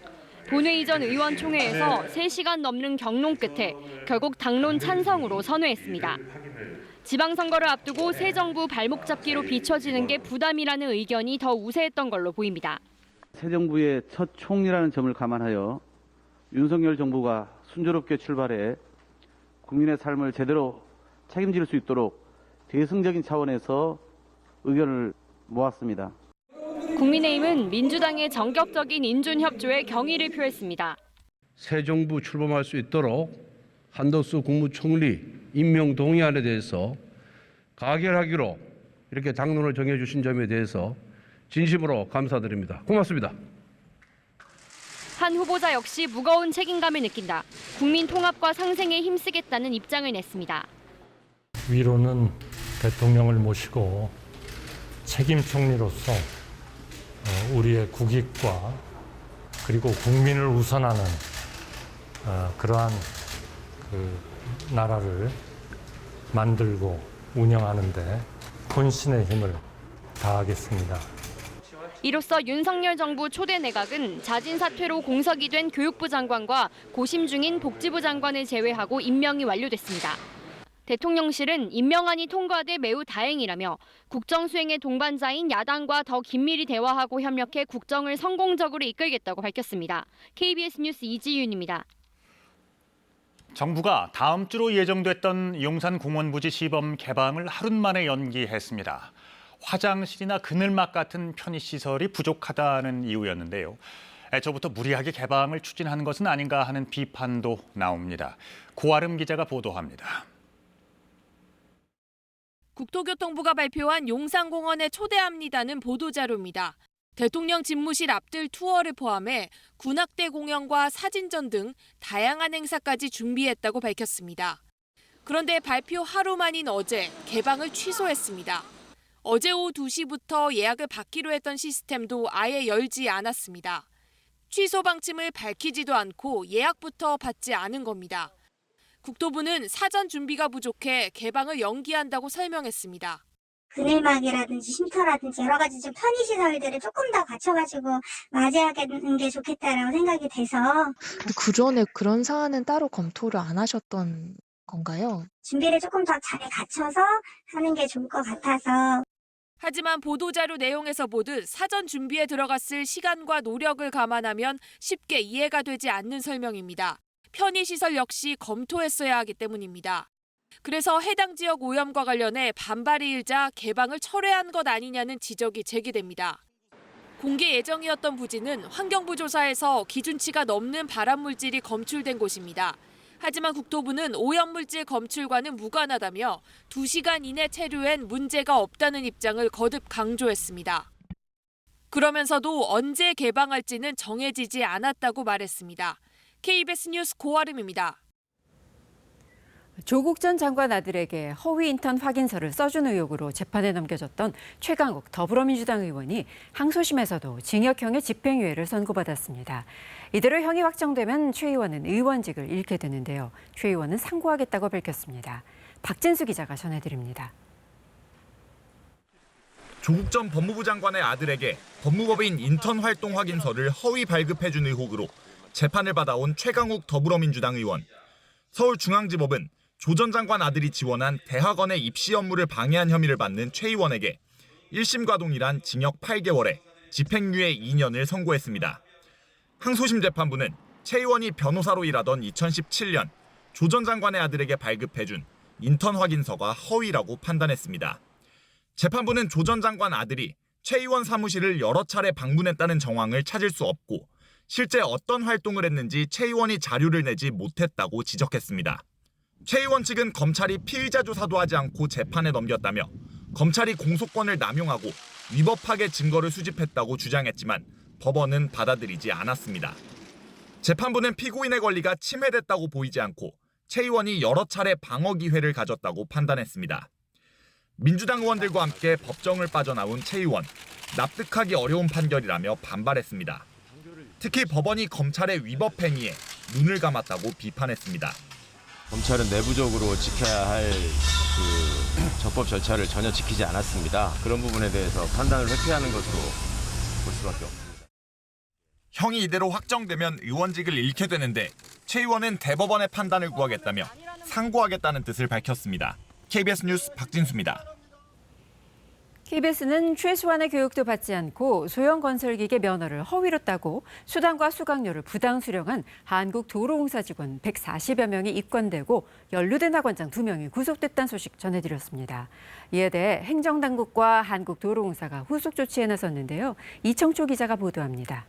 본회의 전 의원총회에서 3시간 넘는 경론 끝에 결국 당론 찬성으로 선회했습니다. 지방선거를 앞두고 새 정부 발목 잡기로 비춰지는 게 부담이라는 의견이 더 우세했던 걸로 보입니다. 새 정부의 첫 총리라는 점을 감안하여 윤석열 정부가 순조롭게 출발해 국민의 삶을 제대로 책임질 수 있도록 대승적인 차원에서 의견을 모았습니다. 국민의힘은 민주당의 전격적인 인준협조에 경의를 표했습니다. 새 정부 출범할 수 있도록 한덕수 국무총리 임명 동의안에 대해서 가결하기로 이렇게 당론을 정해주신 점에 대해서 진심으로 감사드립니다. 고맙습니다. 한 후보자 역시 무거운 책임감을 느낀다. 국민 통합과 상생에 힘쓰겠다는 입장을 냈습니다. 위로는 대통령을 모시고 책임 총리로서 우리의 국익과 그리고 국민을 우선하는 그러한 나라를 만들고 운영하는 데 혼신의 힘을 다하겠습니다. 이로써 윤석열 정부 초대 내각은 자진 사퇴로 공석이 된 교육부 장관과 고심 중인 복지부 장관을 제외하고 임명이 완료됐습니다. 대통령실은 임명안이 통과돼 매우 다행이라며 국정 수행의 동반자인 야당과 더 긴밀히 대화하고 협력해 국정을 성공적으로 이끌겠다고 밝혔습니다. KBS 뉴스 이지윤입니다. 정부가 다음 주로 예정됐던 용산 공원부지 시범 개방을 하루 만에 연기했습니다. 화장실이나 그늘막 같은 편의시설이 부족하다는 이유였는데요. 애초부터 무리하게 개방을 추진한 것은 아닌가 하는 비판도 나옵니다. 고아름 기자가 보도합니다. 국토교통부가 발표한 용산공원에 초대합니다는 보도자료입니다. 대통령 집무실 앞들 투어를 포함해 군악대 공연과 사진전 등 다양한 행사까지 준비했다고 밝혔습니다. 그런데 발표 하루 만인 어제 개방을 취소했습니다. 어제 오후 2시부터 예약을 받기로 했던 시스템도 아예 열지 않았습니다. 취소 방침을 밝히지도 않고 예약부터 받지 않은 겁니다. 국토부는 사전 준비가 부족해 개방을 연기한다고 설명했습니다. 그늘막이라든지 쉼터라든지 여러 가지 좀 편의시설들을 조금 더 갖춰가지고 맞이하는 게 좋겠다라고 생각이 돼서. 그전에 그런 사안은 따로 검토를 안 하셨던 건가요? 준비를 조금 더 잘 갖춰서 하는 게 좋을 것 같아서. 하지만 보도자료 내용에서 보듯 사전 준비에 들어갔을 시간과 노력을 감안하면 쉽게 이해가 되지 않는 설명입니다. 편의시설 역시 검토했어야 하기 때문입니다. 그래서 해당 지역 오염과 관련해 반발이 일자 개방을 철회한 것 아니냐는 지적이 제기됩니다. 공개 예정이었던 부지는 환경부 조사에서 기준치가 넘는 발암물질이 검출된 곳입니다. 하지만 국토부는 오염물질 검출과는 무관하다며 2시간 이내 체류엔 문제가 없다는 입장을 거듭 강조했습니다. 그러면서도 언제 개방할지는 정해지지 않았다고 말했습니다. KBS 뉴스 고아름입니다. 조국 전 장관 아들에게 허위 인턴 확인서를 써준 의혹으로 재판에 넘겨졌던 최강욱 더불어민주당 의원이 항소심에서도 징역형의 집행유예를 선고받았습니다. 이대로 형이 확정되면 최 의원은 의원직을 잃게 되는데요. 최 의원은 상고하겠다고 밝혔습니다. 박진수 기자가 전해드립니다. 조국 전 법무부 장관의 아들에게 법무법인 인턴 활동 확인서를 허위 발급해준 의혹으로 재판을 받아온 최강욱 더불어민주당 의원. 서울중앙지법은 조 전 장관 아들이 지원한 대학원의 입시 업무를 방해한 혐의를 받는 최 의원에게 1심과 동일한 징역 8개월에 집행유예 2년을 선고했습니다. 항소심 재판부는 최 의원이 변호사로 일하던 2017년 조 전 장관의 아들에게 발급해준 인턴 확인서가 허위라고 판단했습니다. 재판부는 조 전 장관 아들이 최 의원 사무실을 여러 차례 방문했다는 정황을 찾을 수 없고 실제 어떤 활동을 했는지 최 의원이 자료를 내지 못했다고 지적했습니다. 최 의원 측은 검찰이 피의자 조사도 하지 않고 재판에 넘겼다며 검찰이 공소권을 남용하고 위법하게 증거를 수집했다고 주장했지만 법원은 받아들이지 않았습니다. 재판부는 피고인의 권리가 침해됐다고 보이지 않고 최 의원이 여러 차례 방어 기회를 가졌다고 판단했습니다. 민주당 의원들과 함께 법정을 빠져나온 최 의원, 납득하기 어려운 판결이라며 반발했습니다. 특히 법원이 검찰의 위법 행위에 눈을 감았다고 비판했습니다. 검찰은 내부적으로 지켜야 할 적법 절차를 전혀 지키지 않았습니다. 그런 부분에 대해서 판단을 회피하는 것으로 볼 수밖에 없습니다. 형이 이대로 확정되면 의원직을 잃게 되는데 최 의원은 대법원의 판단을 구하겠다며 상고하겠다는 뜻을 밝혔습니다. KBS 뉴스 박진수입니다. KBS는 최소한의 교육도 받지 않고 소형 건설기계 면허를 허위로 따고 수당과 수강료를 부당 수령한 한국도로공사 직원 140여 명이 입건되고 연루된 학원장 2명이 구속됐다는 소식 전해드렸습니다. 이에 대해 행정당국과 한국도로공사가 후속 조치에 나섰는데요. 이청초 기자가 보도합니다.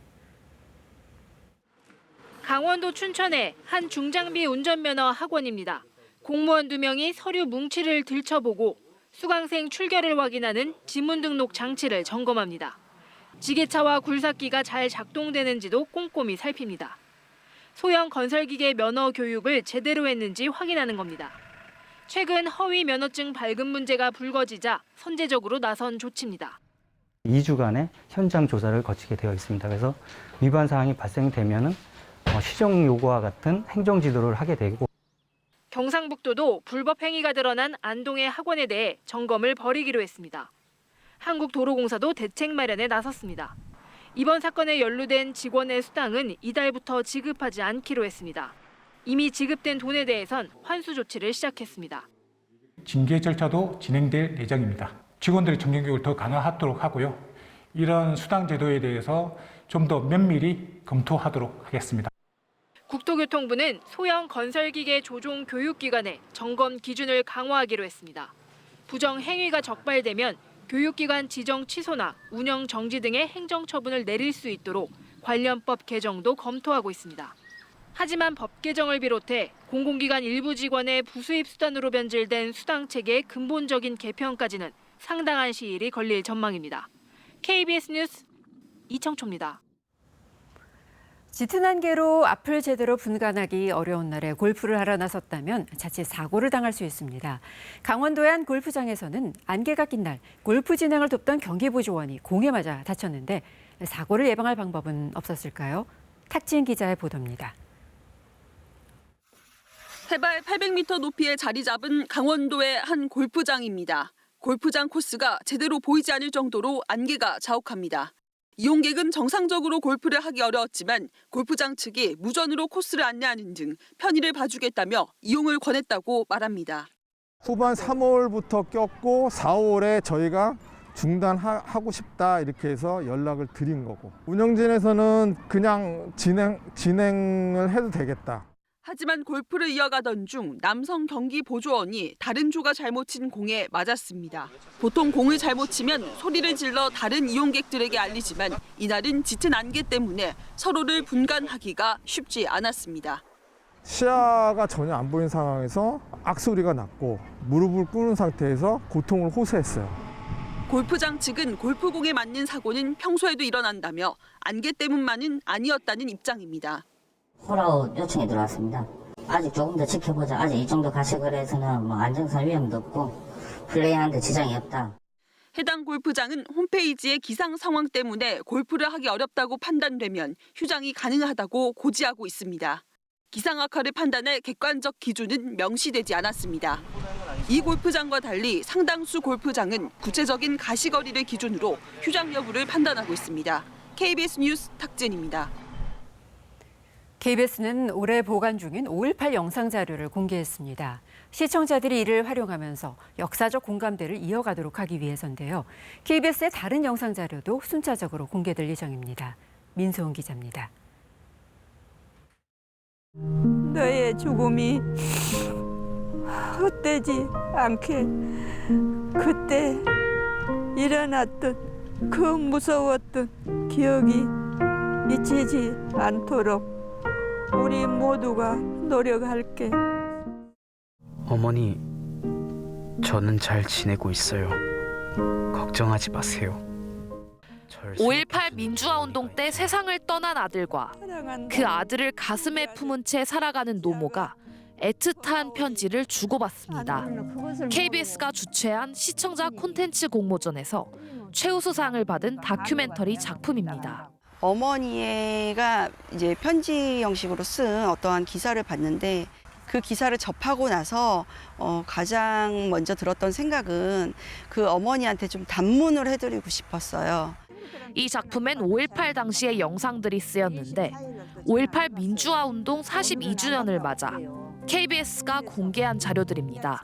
강원도 춘천의 한 중장비 운전면허 학원입니다. 공무원 2명이 서류 뭉치를 들춰보고 수강생 출결을 확인하는 지문 등록 장치를 점검합니다. 지게차와 굴삭기가 잘 작동되는지도 꼼꼼히 살핍니다. 소형 건설기계 면허 교육을 제대로 했는지 확인하는 겁니다. 최근 허위 면허증 발급 문제가 불거지자 선제적으로 나선 조치입니다. 2주간의 현장 조사를 거치게 되어 있습니다. 그래서 위반 사항이 발생되면 시정 요구와 같은 행정 지도를 하게 되고 경상북도도 불법 행위가 드러난 안동의 학원에 대해 점검을 벌이기로 했습니다. 한국도로공사도 대책 마련에 나섰습니다. 이번 사건에 연루된 직원의 수당은 이달부터 지급하지 않기로 했습니다. 이미 지급된 돈에 대해선 환수 조치를 시작했습니다. 징계 절차도 진행될 예정입니다. 직원들의 정규교육을 더 강화하도록 하고요. 이런 수당 제도에 대해서 좀 더 면밀히 검토하도록 하겠습니다. 국토교통부는 소형 건설기계 조종 교육기관의 점검 기준을 강화하기로 했습니다. 부정 행위가 적발되면 교육기관 지정 취소나 운영 정지 등의 행정처분을 내릴 수 있도록 관련법 개정도 검토하고 있습니다. 하지만 법 개정을 비롯해 공공기관 일부 직원의 부수입 수단으로 변질된 수당 체계의 근본적인 개편까지는 상당한 시일이 걸릴 전망입니다. KBS 뉴스 이청초입니다. 짙은 안개로 앞을 제대로 분간하기 어려운 날에 골프를 하러 나섰다면 자칫 사고를 당할 수 있습니다. 강원도의 한 골프장에서는 안개가 낀 날 골프 진행을 돕던 경기부조원이 공에 맞아 다쳤는데 사고를 예방할 방법은 없었을까요? 탁지은 기자의 보도입니다. 해발 800m 높이에 자리 잡은 강원도의 한 골프장입니다. 골프장 코스가 제대로 보이지 않을 정도로 안개가 자욱합니다. 이용객은 정상적으로 골프를 하기 어려웠지만 골프장 측이 무전으로 코스를 안내하는 등 편의를 봐주겠다며 이용을 권했다고 말합니다. 후반 3월부터 꼈고 4월에 저희가 중단하고 싶다 이렇게 해서 연락을 드린 거고, 운영진에서는 그냥 진행을 해도 되겠다. 하지만 골프를 이어가던 중 남성 경기 보조원이 다른 조가 잘못 친 공에 맞았습니다. 보통 공을 잘못 치면 소리를 질러 다른 이용객들에게 알리지만 이날은 짙은 안개 때문에 서로를 분간하기가 쉽지 않았습니다. 시야가 전혀 안 보이는 상황에서 악소리가 났고 무릎을 꿇은 상태에서 고통을 호소했어요. 골프장 측은 골프공에 맞는 사고는 평소에도 일어난다며 안개 때문만은 아니었다는 입장입니다. 홀아웃 요청이 들어왔습니다. 아직 조금 더 지켜보자. 아직 이 정도 가시거리에서는 안정성 위험도 없고 플레이하는데 지장이 없다. 해당 골프장은 홈페이지에 기상 상황 때문에 골프를 하기 어렵다고 판단되면 휴장이 가능하다고 고지하고 있습니다. 기상 악화를 판단할 객관적 기준은 명시되지 않았습니다. 이 골프장과 달리 상당수 골프장은 구체적인 가시거리를 기준으로 휴장 여부를 판단하고 있습니다. KBS 뉴스 탁진입니다. KBS는 올해 보관 중인 5.18 영상 자료를 공개했습니다. 시청자들이 이를 활용하면서 역사적 공감대를 이어가도록 하기 위해서인데요. KBS의 다른 영상 자료도 순차적으로 공개될 예정입니다. 민소은 기자입니다. 너의 죽음이 헛되지 않게 그때 일어났던 그 무서웠던 기억이 잊히지 않도록 우리 모두가 노력할게. 어머니, 저는 잘 지내고 있어요. 걱정하지 마세요. 5.18 민주화운동 때 세상을 떠난 아들과 그 아들을 가슴에 품은 채 살아가는 노모가 애틋한 편지를 주고받습니다. KBS가 주최한 시청자 콘텐츠 공모전에서 최우수상을 받은 다큐멘터리 작품입니다. 어머니가 이제 편지 형식으로 쓴 어떠한 기사를 봤는데 그 기사를 접하고 나서 가장 먼저 들었던 생각은 그 어머니한테 좀 단문을 해드리고 싶었어요. 이 작품엔 5.18 당시의 영상들이 쓰였는데 5.18 민주화운동 42주년을 맞아 KBS가 공개한 자료들입니다.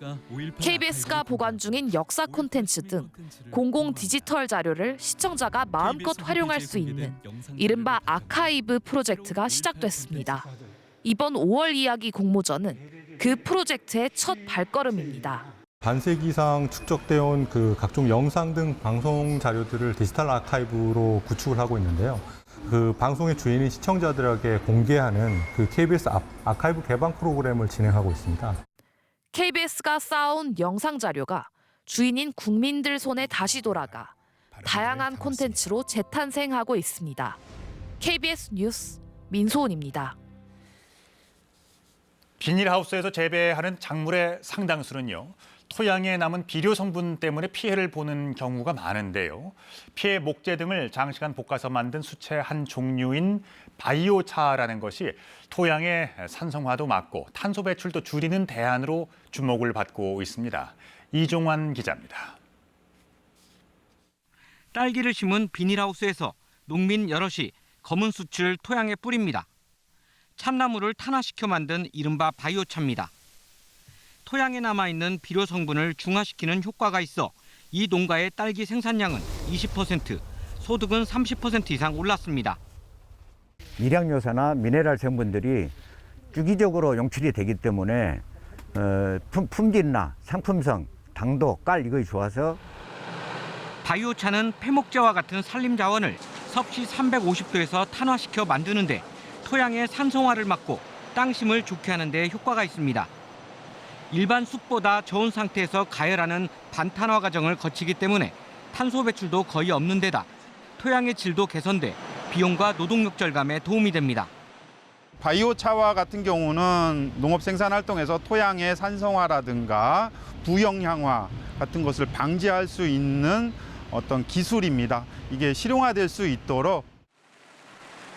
KBS가 보관 중인 역사 콘텐츠 등 공공 디지털 자료를 시청자가 마음껏 활용할 수 있는 이른바 아카이브 프로젝트가 시작됐습니다. 이번 5월 이야기 공모전은 그 프로젝트의 첫 발걸음입니다. 반세기 이상 축적되어 온 그 각종 영상 등 방송 자료들을 디지털 아카이브로 구축을 하고 있는데요. 그 방송의 주인인 시청자들에게 공개하는 그 KBS 아카이브 개방 프로그램을 진행하고 있습니다. KBS가 쌓아온 영상 자료가 주인인 국민들 손에 다시 돌아가 다양한 콘텐츠로 재탄생하고 있습니다. KBS 뉴스 민소은입니다. 비닐하우스에서 재배하는 작물의 상당수는요, 토양에 남은 비료 성분 때문에 피해를 보는 경우가 많은데요. 피해 목재 등을 장시간 볶아서 만든 수채 한 종류인 바이오차라는 것이 토양의 산성화도 막고 탄소 배출도 줄이는 대안으로 주목을 받고 있습니다. 이종환 기자입니다. 딸기를 심은 비닐하우스에서 농민 여럿이 검은 수치를 토양에 뿌립니다. 참나무를 탄화시켜 만든 이른바 바이오차입니다. 토양에 남아있는 비료 성분을 중화시키는 효과가 있어 이 농가의 딸기 생산량은 20%, 소득은 30% 이상 올랐습니다. 미량요소나 미네랄 성분들이 주기적으로 용출이 되기 때문에 품질이나 상품성, 당도, 깔 이것이 좋아서 바이오차는 폐목재와 같은 산림 자원을 섭씨 350도에서 탄화시켜 만드는데 토양의 산성화를 막고 땅심을 좋게 하는 데 효과가 있습니다. 일반 숲보다 저온 상태에서 가열하는 반탄화 과정을 거치기 때문에 탄소 배출도 거의 없는 데다 토양의 질도 개선돼 비용과 노동력 절감에 도움이 됩니다. 바이오차와 같은 경우는 농업 생산 활동에서 토양의 산성화라든가 부영향화 같은 것을 방지할 수 있는 어떤 기술입니다. 이게 실용화될 수 있도록.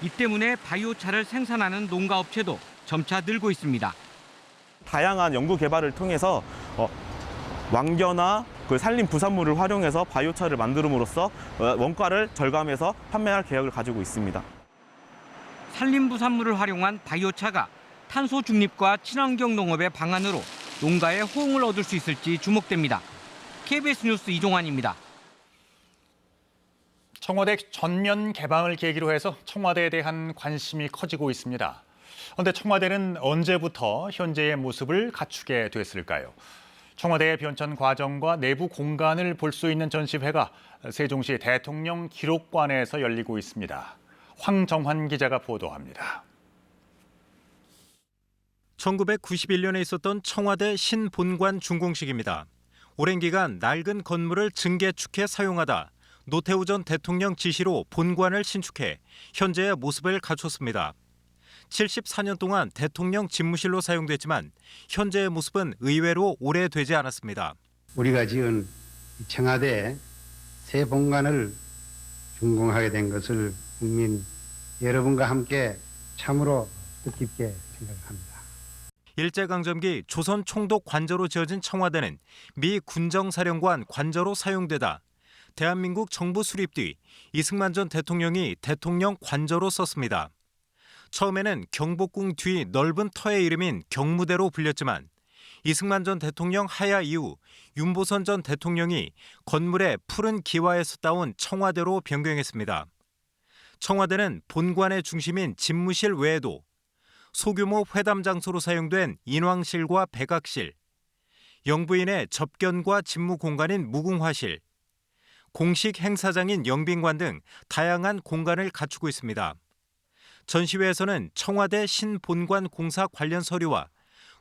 이 때문에 바이오차를 생산하는 농가업체도 점차 늘고 있습니다. 다양한 연구 개발을 통해서 왕겨나 그 산림 부산물을 활용해서 바이오차를 만듦으로써 원가를 절감해서 판매할 계획을 가지고 있습니다. 산림부산물을 활용한 바이오차가 탄소 중립과 친환경 농업의 방안으로 농가의 호응을 얻을 수 있을지 주목됩니다. KBS 뉴스 이종환입니다. 청와대 전면 개방을 계기로 해서 청와대에 대한 관심이 커지고 있습니다. 그런데 청와대는 언제부터 현재의 모습을 갖추게 됐을까요? 청와대의 변천 과정과 내부 공간을 볼 수 있는 전시회가 세종시 대통령 기록관에서 열리고 있습니다. 황정환 기자가 보도합니다. 1991년에 있었던 청와대 신본관 준공식입니다. 오랜 기간 낡은 건물을 증개축해 사용하다 노태우 전 대통령 지시로 본관을 신축해 현재의 모습을 갖췄습니다. 74년 동안 대통령 집무실로 사용됐지만 현재의 모습은 의외로 오래되지 않았습니다. 우리가 지은 청와대 새 본관을 준공하게 된 것을 국민 여러분과 함께 참으로 뜻깊게 생각합니다. 일제강점기 조선 총독 관저로 지어진 청와대는 미 군정사령관 관저로 사용되다 대한민국 정부 수립 뒤 이승만 전 대통령이 대통령 관저로 썼습니다. 처음에는 경복궁 뒤 넓은 터의 이름인 경무대로 불렸지만 이승만 전 대통령 하야 이후 윤보선 전 대통령이 건물의 푸른 기와에서 따온 청와대로 변경했습니다. 청와대는 본관의 중심인 집무실 외에도 소규모 회담 장소로 사용된 인왕실과 백악실, 영부인의 접견과 집무 공간인 무궁화실, 공식 행사장인 영빈관 등 다양한 공간을 갖추고 있습니다. 전시회에서는 청와대 신본관 공사 관련 서류와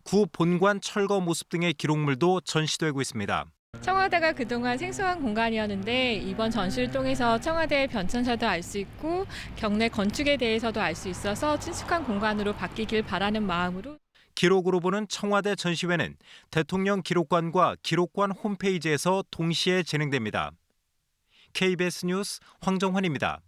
구 본관 철거 모습 등의 기록물도 전시되고 있습니다. 청와대가 그동안 생소한 공간이었는데 이번 전시를 통해서 청와대의 변천사도 알 수 있고 경내 건축에 대해서도 알 수 있어서 친숙한 공간으로 바뀌길 바라는 마음으로 기록으로 보는 청와대 전시회는 대통령 기록관과 기록관 홈페이지에서 동시에 진행됩니다. KBS 뉴스 황정환입니다.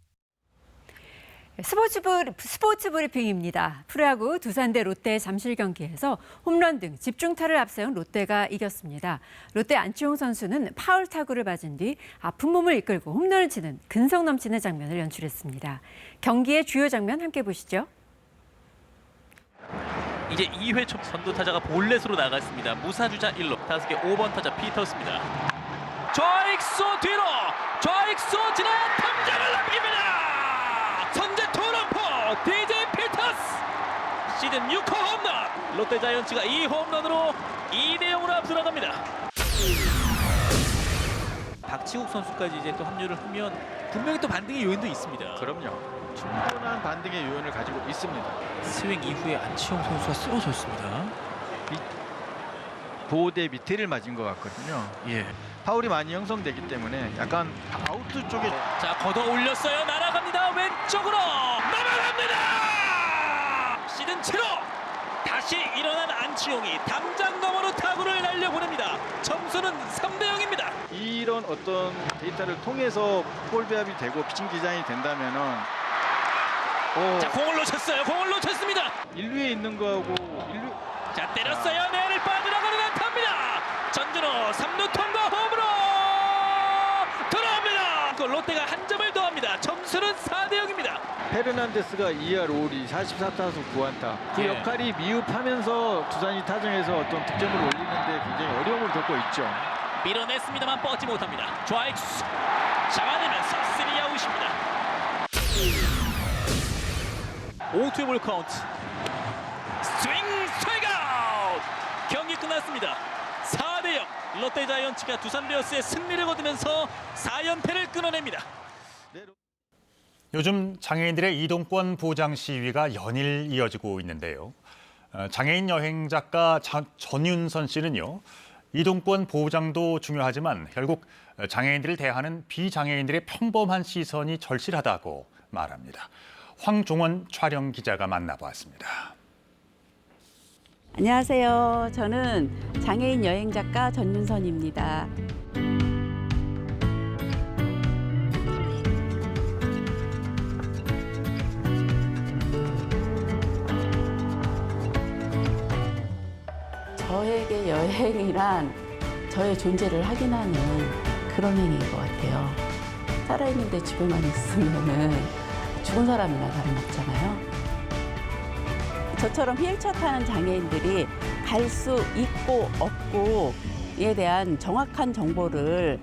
스포츠 브리핑입니다. 프로야구 두산 대 롯데 잠실 경기에서 홈런 등 집중타를 앞세운 롯데가 이겼습니다. 롯데 안치홍 선수는 파울 타구를 맞은 뒤 아픈 몸을 이끌고 홈런을 치는 근성 넘치는 장면을 연출했습니다. 경기의 주요 장면 함께 보시죠. 이제 2회 초 선두 타자가 볼넷으로 나갔습니다. 무사주자 1루, 타석의 5번 타자 피터스입니다. 좌익수 뒤로, 좌익수 지나 탐장을 남깁니다. 선제 투런포 DJ 피터스 시즌 6호 홈런. 롯데 자이언츠가 이 홈런으로 2대0으로 앞서 나갑니다. 박치국 선수까지 이제 또 합류를 하면 분명히 또 반등의 요인도 있습니다. 그럼요. 충분한 반등의 요인을 가지고 있습니다. 스윙 이후에 안치홍 선수가 쓰러졌습니다. 보호대 밑에를 맞은 것 같거든요. 예. 파울이 많이 형성되기 때문에 약간 아웃 쪽에 자, 걷어 올렸어요. 날아갑니다. 왼쪽으로 넘어갑니다. 시즌 7호 다시 일어난 안치홍이 담장 너머로 타구를 날려보냅니다. 점수는 3대0입니다. 이런 어떤 데이터를 통해서 볼 배합이 되고 피칭 디자인이 된다면은 자, 공을 놓쳤어요. 공을 놓쳤습니다. 1루에 있는 거하고 1루 자, 때렸어요. 내를 빠져나가는 안타입니다. 전준호 3루 통과 홈으로 들어옵니다. 롯데가 한 점을 더합니다. 점수는 4대0입니다. 페르난데스가 2할 5리 44타수 9안타. 그 역할이 미흡하면서 두산이 타정에서 어떤 득점을 올리는데 굉장히 어려움을 겪고 있죠. 밀어냈습니다만 뻗지 못합니다. 좌익수 잡아내면서 3아웃입니다. 5투의 볼 카운트. 스윙 스트라이크 아웃. 경기 끝났습니다. 4대0. 롯데 자이언츠가 두산 베어스의 승리를 거두면서 4연패를 끊어냅니다. 요즘 장애인들의 이동권 보장 시위가 연일 이어지고 있는데요. 장애인 여행 작가 전윤선 씨는요. 이동권 보장도 중요하지만 결국 장애인들을 대하는 비장애인들의 평범한 시선이 절실하다고 말합니다. 황종원 촬영 기자가 만나보았습니다. 안녕하세요. 저는 장애인 여행 작가 전윤선입니다. 저에게 여행이란 저의 존재를 확인하는 그런 행위인 것 같아요. 살아있는데 집에만 있으면은 죽은 사람이나 다름없잖아요. 저처럼 휠체어 타는 장애인들이 갈 수 있고 없고에 대한 정확한 정보를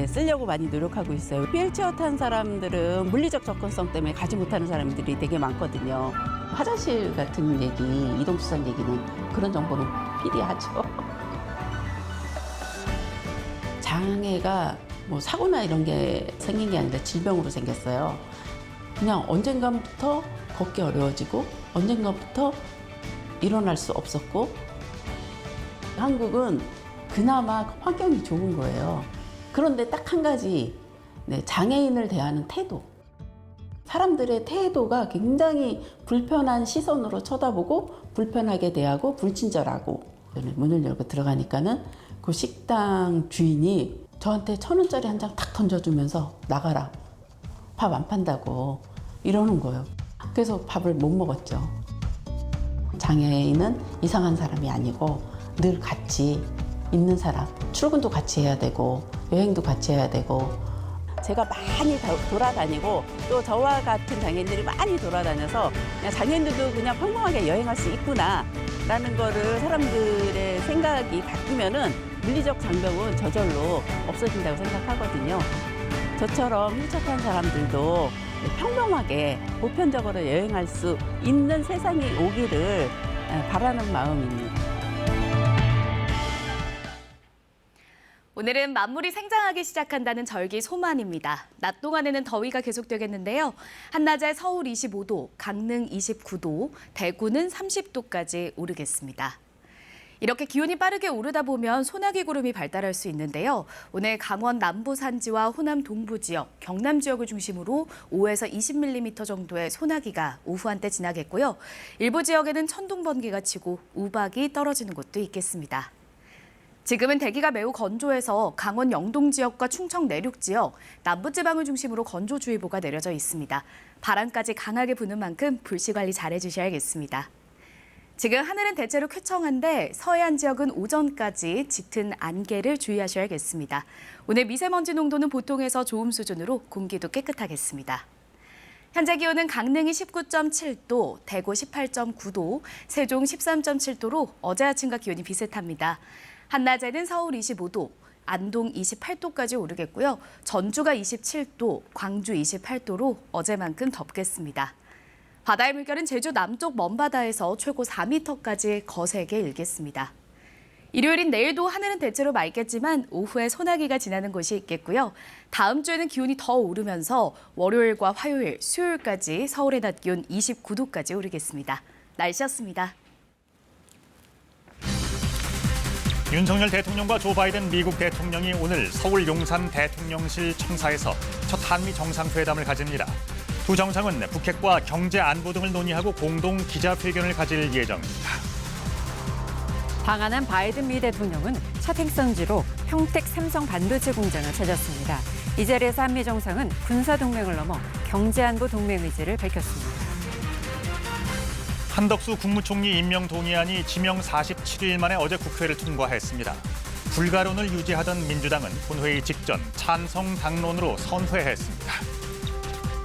쓰려고 많이 노력하고 있어요. 휠체어 탄 사람들은 물리적 접근성 때문에 가지 못하는 사람들이 되게 많거든요. 화장실 같은 얘기, 이동수단 얘기는 그런 정보는 필요하죠. 장애가 뭐 사고나 이런 게 생긴 게 아니라 질병으로 생겼어요. 그냥 언젠가부터 걷기 어려워지고 언젠가부터 일어날 수 없었고 한국은 그나마 환경이 좋은 거예요. 그런데 딱 한 가지, 장애인을 대하는 태도. 사람들의 태도가 굉장히 불편한 시선으로 쳐다보고 불편하게 대하고 불친절하고 문을 열고 들어가니까는 그 식당 주인이 저한테 1,000원짜리 한 장 탁 던져주면서 나가라. 밥 안 판다고 이러는 거예요. 그래서 밥을 못 먹었죠. 장애인은 이상한 사람이 아니고 늘 같이 있는 사람. 출근도 같이 해야 되고 여행도 같이 해야 되고 제가 많이 돌아다니고 또 저와 같은 장애인들이 많이 돌아다녀서 그냥 장애인들도 그냥 평범하게 여행할 수 있구나라는 거를 사람들의 생각이 바뀌면은 물리적 장벽은 저절로 없어진다고 생각하거든요. 저처럼 휠체어 탄 사람들도 평범하게 보편적으로 여행할 수 있는 세상이 오기를 바라는 마음입니다. 오늘은 만물이 생장하기 시작한다는 절기 소만입니다. 낮 동안에는 더위가 계속되겠는데요. 한낮에 서울 25도, 강릉 29도, 대구는 30도까지 오르겠습니다. 이렇게 기온이 빠르게 오르다 보면 소나기 구름이 발달할 수 있는데요. 오늘 강원 남부 산지와 호남 동부 지역, 경남 지역을 중심으로 5에서 20mm 정도의 소나기가 오후 한때 지나겠고요. 일부 지역에는 천둥 번개가 치고 우박이 떨어지는 곳도 있겠습니다. 지금은 대기가 매우 건조해서 강원 영동 지역과 충청 내륙 지역, 남부지방을 중심으로 건조주의보가 내려져 있습니다. 바람까지 강하게 부는 만큼 불씨 관리 잘해주셔야겠습니다. 지금 하늘은 대체로 쾌청한데 서해안 지역은 오전까지 짙은 안개를 주의하셔야겠습니다. 오늘 미세먼지 농도는 보통에서 좋음 수준으로 공기도 깨끗하겠습니다. 현재 기온은 강릉이 19.7도, 대구 18.9도, 세종 13.7도로 어제 아침과 기온이 비슷합니다. 한낮에는 서울 25도, 안동 28도까지 오르겠고요. 전주가 27도, 광주 28도로 어제만큼 덥겠습니다. 바다의 물결은 제주 남쪽 먼바다에서 최고 4m까지 거세게 일겠습니다. 일요일인 내일도 하늘은 대체로 맑겠지만 오후에 소나기가 지나는 곳이 있겠고요. 다음 주에는 기온이 더 오르면서 월요일과 화요일, 수요일까지 서울의 낮 기온 29도까지 오르겠습니다. 날씨였습니다. 윤석열 대통령과 조 바이든 미국 대통령이 오늘 서울 용산 대통령실 청사에서 첫 한미 정상회담을 가집니다. 두 정상은 북핵과 경제 안보 등을 논의하고 공동 기자회견을 가질 예정입니다. 방한한 바이든 미 대통령은 첫 행선지로 평택 삼성 반도체 공장을 찾았습니다. 이 자리에서 한미 정상은 군사동맹을 넘어 경제안보 동맹 의지를 밝혔습니다. 한덕수 국무총리 임명 동의안이 지명 47일 만에 어제 국회를 통과했습니다. 불가론을 유지하던 민주당은 본회의 직전 찬성 당론으로 선회했습니다.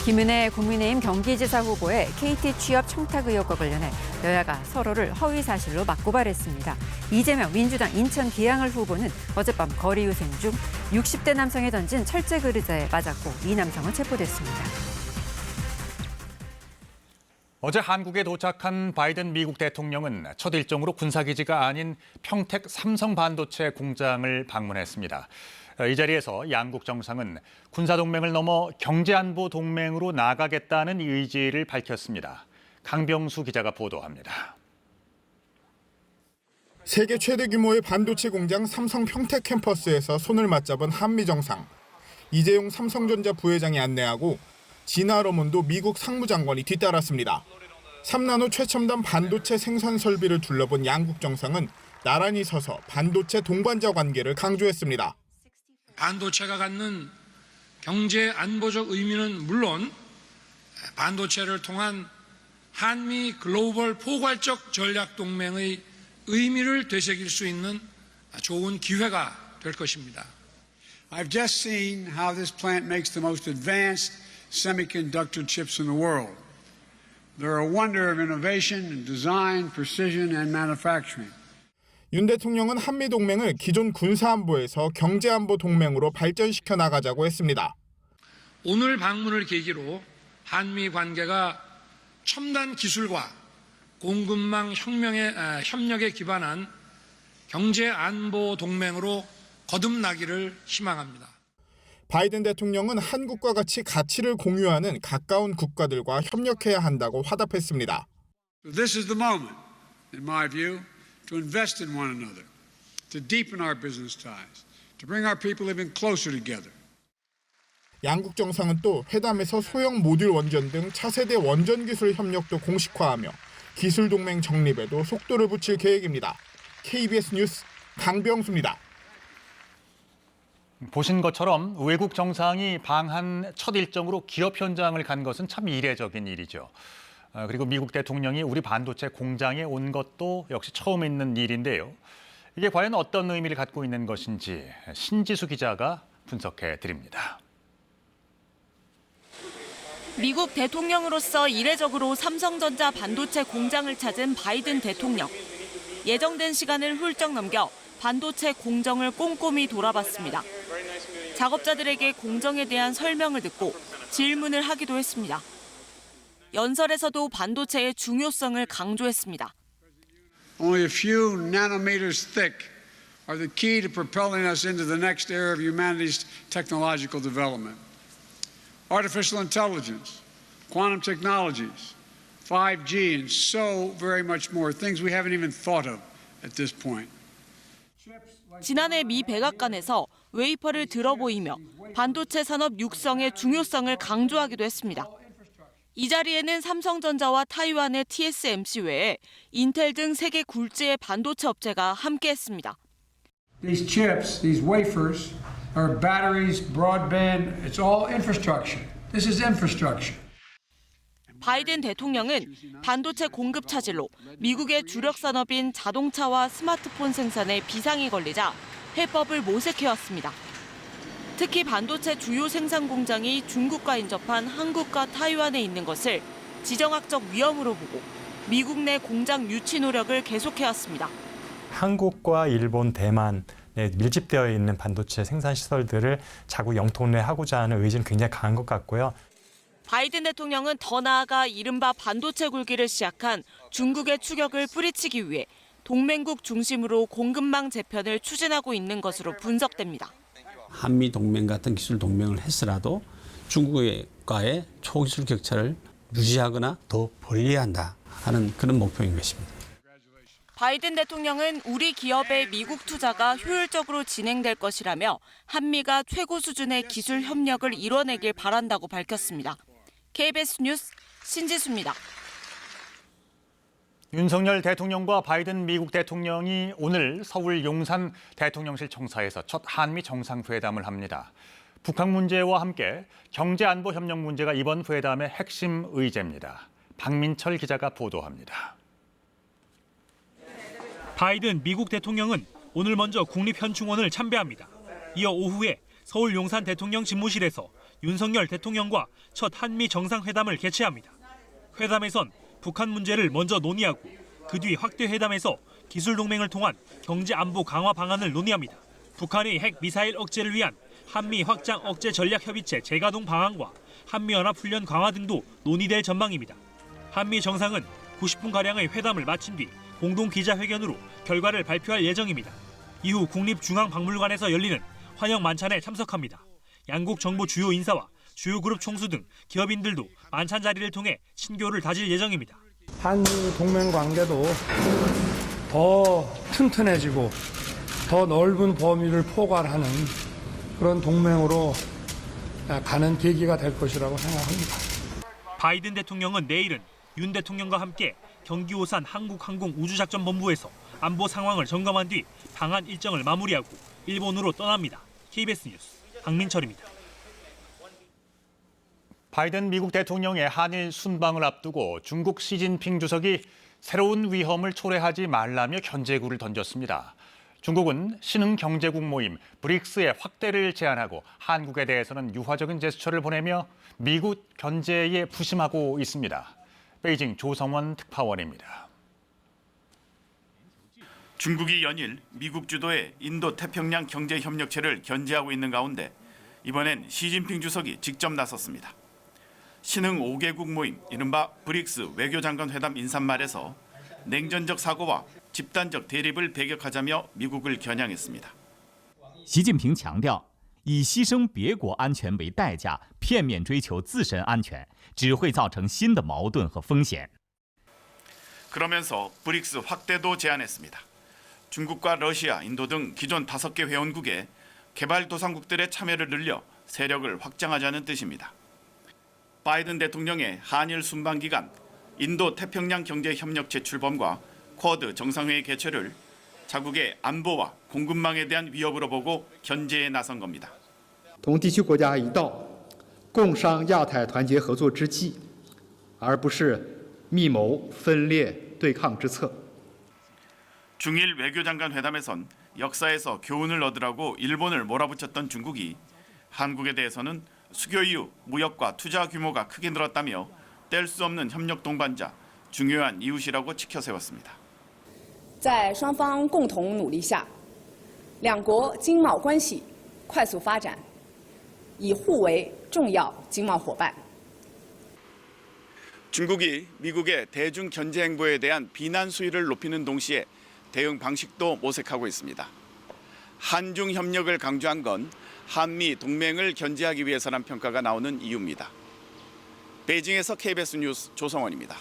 김은혜 국민의힘 경기지사 후보의 KT 취업 청탁 의혹과 관련해 여야가 서로를 허위 사실로 맞고발했습니다. 이재명 민주당 인천 기양을 후보는 어젯밤 거리 유생 중 60대 남성이 던진 철제 그릇에 맞았고 이 남성은 체포됐습니다. 어제 한국에 도착한 바이든 미국 대통령은 첫 일정으로 군사기지가 아닌 평택 삼성 반도체 공장을 방문했습니다. 이 자리에서 양국 정상은 군사동맹을 넘어 경제안보 동맹으로 나아가겠다는 의지를 밝혔습니다. 강병수 기자가 보도합니다. 세계 최대 규모의 반도체 공장 삼성 평택 캠퍼스에서 손을 맞잡은 한미 정상. 이재용 삼성전자 부회장이 안내하고 진화 러몬도 미국 상무장관이 뒤따랐습니다. 3나노 최첨단 반도체 생산 설비를 둘러본 양국 정상은 나란히 서서 반도체 동반자 관계를 강조했습니다. 반도체가 갖는 경제 안보적 의미는 물론 반도체를 통한 한미 글로벌 포괄적 전략 동맹의 의미를 되새길 수 있는 좋은 기회가 될 것입니다. I've just seen how this plant makes the most advanced semiconductor chips in the world. They're a wonder of innovation and design, precision and manufacturing. 윤 대통령은 한미 동맹을 기존 군사안보에서 경제안보 동맹으로 발전시켜 나가자고 했습니다. 오늘 방문을 계기로 한미 관계가 첨단 기술과 공급망 협력에 기반한 경제안보 동맹으로 거듭나기를 희망합니다. 바이든 대통령은 한국과 같이 가치를 공유하는 가까운 국가들과 협력해야 한다고 화답했습니다. This is the moment, in my view, to invest in one another, to deepen our business ties, to bring our people even closer together. 양국 정상은 또 회담에서 소형 모듈 원전 등 차세대 원전 기술 협력도 공식화하며 기술 동맹 정립에도 속도를 붙일 계획입니다. KBS 뉴스 강병수입니다. 보신 것처럼 외국 정상이 방한 첫 일정으로 기업 현장을 간 것은 참 이례적인 일이죠. 그리고 미국 대통령이 우리 반도체 공장에 온 것도 역시 처음 있는 일인데요. 이게 과연 어떤 의미를 갖고 있는 것인지 신지수 기자가 분석해 드립니다. 미국 대통령으로서 이례적으로 삼성전자 반도체 공장을 찾은 바이든 대통령. 예정된 시간을 훌쩍 넘겨 반도체 공정을 꼼꼼히 돌아봤습니다. 작업자들에게 공정에 대한 설명을 듣고 질문을 하기도 했습니다. 연설에서도 반도체의 중요성을 강조했습니다. Only a few nanometers thick are the key to propelling us into the next era of humanity's technological development. Artificial intelligence, quantum technologies, 5G, and so very much more, things we haven't even thought of at this point. 지난해 미 백악관에서 웨이퍼를 들어보이며 반도체 산업 육성의 중요성을 강조하기도 했습니다. 이 자리에는 삼성전자와 타이완의 TSMC 외에 인텔 등 세계 굴지의 반도체 업체가 함께했습니다. These chips, these wafers, are batteries, broadband, it's all infrastructure. This is infrastructure. 바이든 대통령은 반도체 공급 차질로 미국의 주력 산업인 자동차와 스마트폰 생산에 비상이 걸리자 해법을 모색해왔습니다. 특히 반도체 주요 생산 공장이 중국과 인접한 한국과 타이완에 있는 것을 지정학적 위험으로 보고 미국 내 공장 유치 노력을 계속해왔습니다. 한국과 일본, 대만에 밀집되어 있는 반도체 생산 시설들을 자국 영토 내 하고자 하는 의지는 굉장히 강한 것 같고요. 바이든 대통령은 더 나아가 이른바 반도체 굴기를 시작한 중국의 추격을 뿌리치기 위해 동맹국 중심으로 공급망 재편을 추진하고 있는 것으로 분석됩니다. 한미 동맹 같은 기술 동맹을 했으라도 중국과의 초기술 격차를 유지하거나 더 벌려야 한다 하는 그런 목표인 것입니다. 바이든 대통령은 우리 기업의 미국 투자가 효율적으로 진행될 것이라며 한미가 최고 수준의 기술 협력을 이뤄내길 바란다고 밝혔습니다. KBS 뉴스 신지수입니다. 윤석열 대통령과 바이든 미국 대통령이 오늘 서울 용산 대통령실 청사에서 첫 한미 정상회담을 합니다. 북한 문제와 함께 경제안보 협력 문제가 이번 회담의 핵심 의제입니다. 박민철 기자가 보도합니다. 바이든 미국 대통령은 오늘 먼저 국립현충원을 참배합니다. 이어 오후에 서울 용산 대통령 집무실에서 윤석열 대통령과 첫 한미 정상회담을 개최합니다. 회담에선 북한 문제를 먼저 논의하고 그 뒤 확대 회담에서 기술 동맹을 통한 경제 안보 강화 방안을 논의합니다. 북한의 핵 미사일 억제를 위한 한미 확장 억제 전략 협의체 재가동 방안과 한미 연합 훈련 강화 등도 논의될 전망입니다. 한미 정상은 90분가량의 회담을 마친 뒤 공동 기자회견으로 결과를 발표할 예정입니다. 이후 국립중앙박물관에서 열리는 환영 만찬에 참석합니다. 양국 정부 주요 인사와 주요 그룹 총수 등 기업인들도 만찬 자리를 통해 친교를 다질 예정입니다. 한미 동맹 관계도 더 튼튼해지고 더 넓은 범위를 포괄하는 그런 동맹으로 가는 계기가 될 것이라고 생각합니다. 바이든 대통령은 내일은 윤 대통령과 함께 경기 오산 한국항공우주작전본부에서 안보 상황을 점검한 뒤 방한 일정을 마무리하고 일본으로 떠납니다. KBS 뉴스 박민철입니다. 바이든 미국 대통령의 한일 순방을 앞두고 중국 시진핑 주석이 새로운 위험을 초래하지 말라며 견제구를 던졌습니다. 중국은 신흥경제국 모임 브릭스의 확대를 제안하고 한국에 대해서는 유화적인 제스처를 보내며 미국 견제에 부심하고 있습니다. 베이징 조성원 특파원입니다. 중국이 연일 미국 주도의 인도-태평양 경제협력체를 견제하고 있는 가운데 이번엔 시진핑 주석이 직접 나섰습니다. 신흥 5개국 모임 이른바 브릭스 외교장관 회담 인사말에서 냉전적 사고와 집단적 대립을 배격하자며 미국을 겨냥했습니다. 习近平强调，以牺牲别国安全为代价，片面追求自身安全，只会造成新的矛盾和风险。 그러면서 브릭스 확대도 제안했습니다. 중국과 러시아, 인도 등 기존 5개 회원국에 개발도상국들의 참여를 늘려 세력을 확장하자는 뜻입니다. 바이든 대통령의 한일 순방 기간 인도 태평양 경제협력체 출범과 쿼드 정상회의 개최를 자국의 안보와 공급망에 대한 위협으로 보고 견제에 나선 겁니다. 同地区国家一道共商亚太团结合作之计，而不是密谋分裂对抗之策。 중일 외교장관 회담에선 역사에서 교훈을 얻으라고 일본을 몰아붙였던 중국이 한국에 대해서는 수교 이후 무역과 투자 규모가 크게 늘었다며 뗄 수 없는 협력 동반자, 중요한 이웃이라고 치켜세웠습니다. 在双方共同努力下，两国经贸关系快速发展，已互为重要经贸伙伴。 중국이 미국의 대중 견제 행보에 대한 비난 수위를 높이는 동시에 대응 방식도 모색하고 있습니다. 한중 협력을 강조한 건 한미 동맹을 견제하기 위해서란 평가가 나오는 이유입니다. 베이징에서 KBS 뉴스 조성원입니다.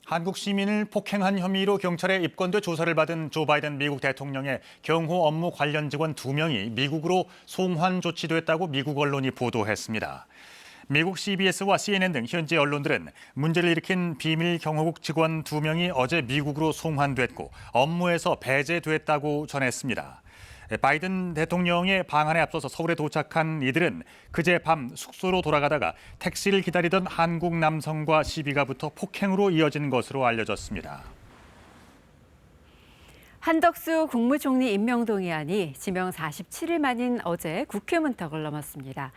한국 시민을 폭행한 혐의로 경찰에 입건돼 조사를 받은 조 바이든 미국 대통령의 경호 업무 관련 직원 2명이 미국으로 송환 조치됐다고 미국 언론이 보도했습니다. 미국 CBS와 CNN 등 현지 언론들은 문제를 일으킨 비밀 경호국 직원 2명이 어제 미국으로 송환됐고 업무에서 배제됐다고 전했습니다. 바이든 대통령의 방한에 앞서서 서울에 도착한 이들은 그제 밤 숙소로 돌아가다가 택시를 기다리던 한국 남성과 시비가 붙어 폭행으로 이어진 것으로 알려졌습니다. 한덕수 국무총리 임명 동의안이 지명 47일 만인 어제 국회 문턱을 넘었습니다.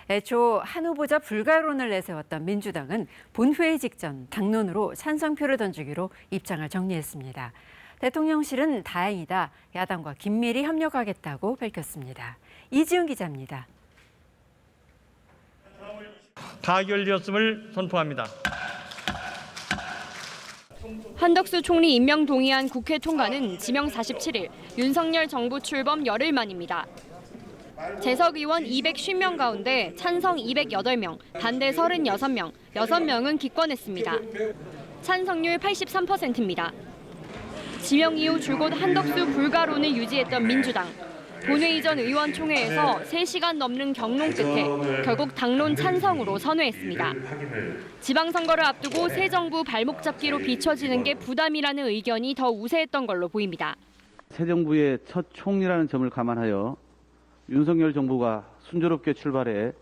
애초 한 후보자 불가론을 내세웠던 민주당은 본회의 직전 당론으로 찬성표를 던지기로 입장을 정리했습니다. 대통령실은 다행이다, 야당과 긴밀히 협력하겠다고 밝혔습니다. 이지훈 기자입니다. 가결되었음을 선포합니다. 한덕수 총리 임명 동의안 국회 통과는 지명 47일, 윤석열 정부 출범 열흘 만입니다. 재석 의원 250명 가운데 찬성 208명, 반대 36명, 6명은 기권했습니다. 찬성률 83%입니다. 지명 이후 줄곧 한덕수 불가론을 유지했던 민주당. 본회의 전 의원총회에서 3시간 넘는 경론 끝에 결국 당론 찬성으로 선회했습니다. 지방선거를 앞두고 새 정부 발목 잡기로 비춰지는 게 부담이라는 의견이 더 우세했던 걸로 보입니다. 새 정부의 첫 총리라는 점을 감안하여 윤석열 정부가 순조롭게 출발해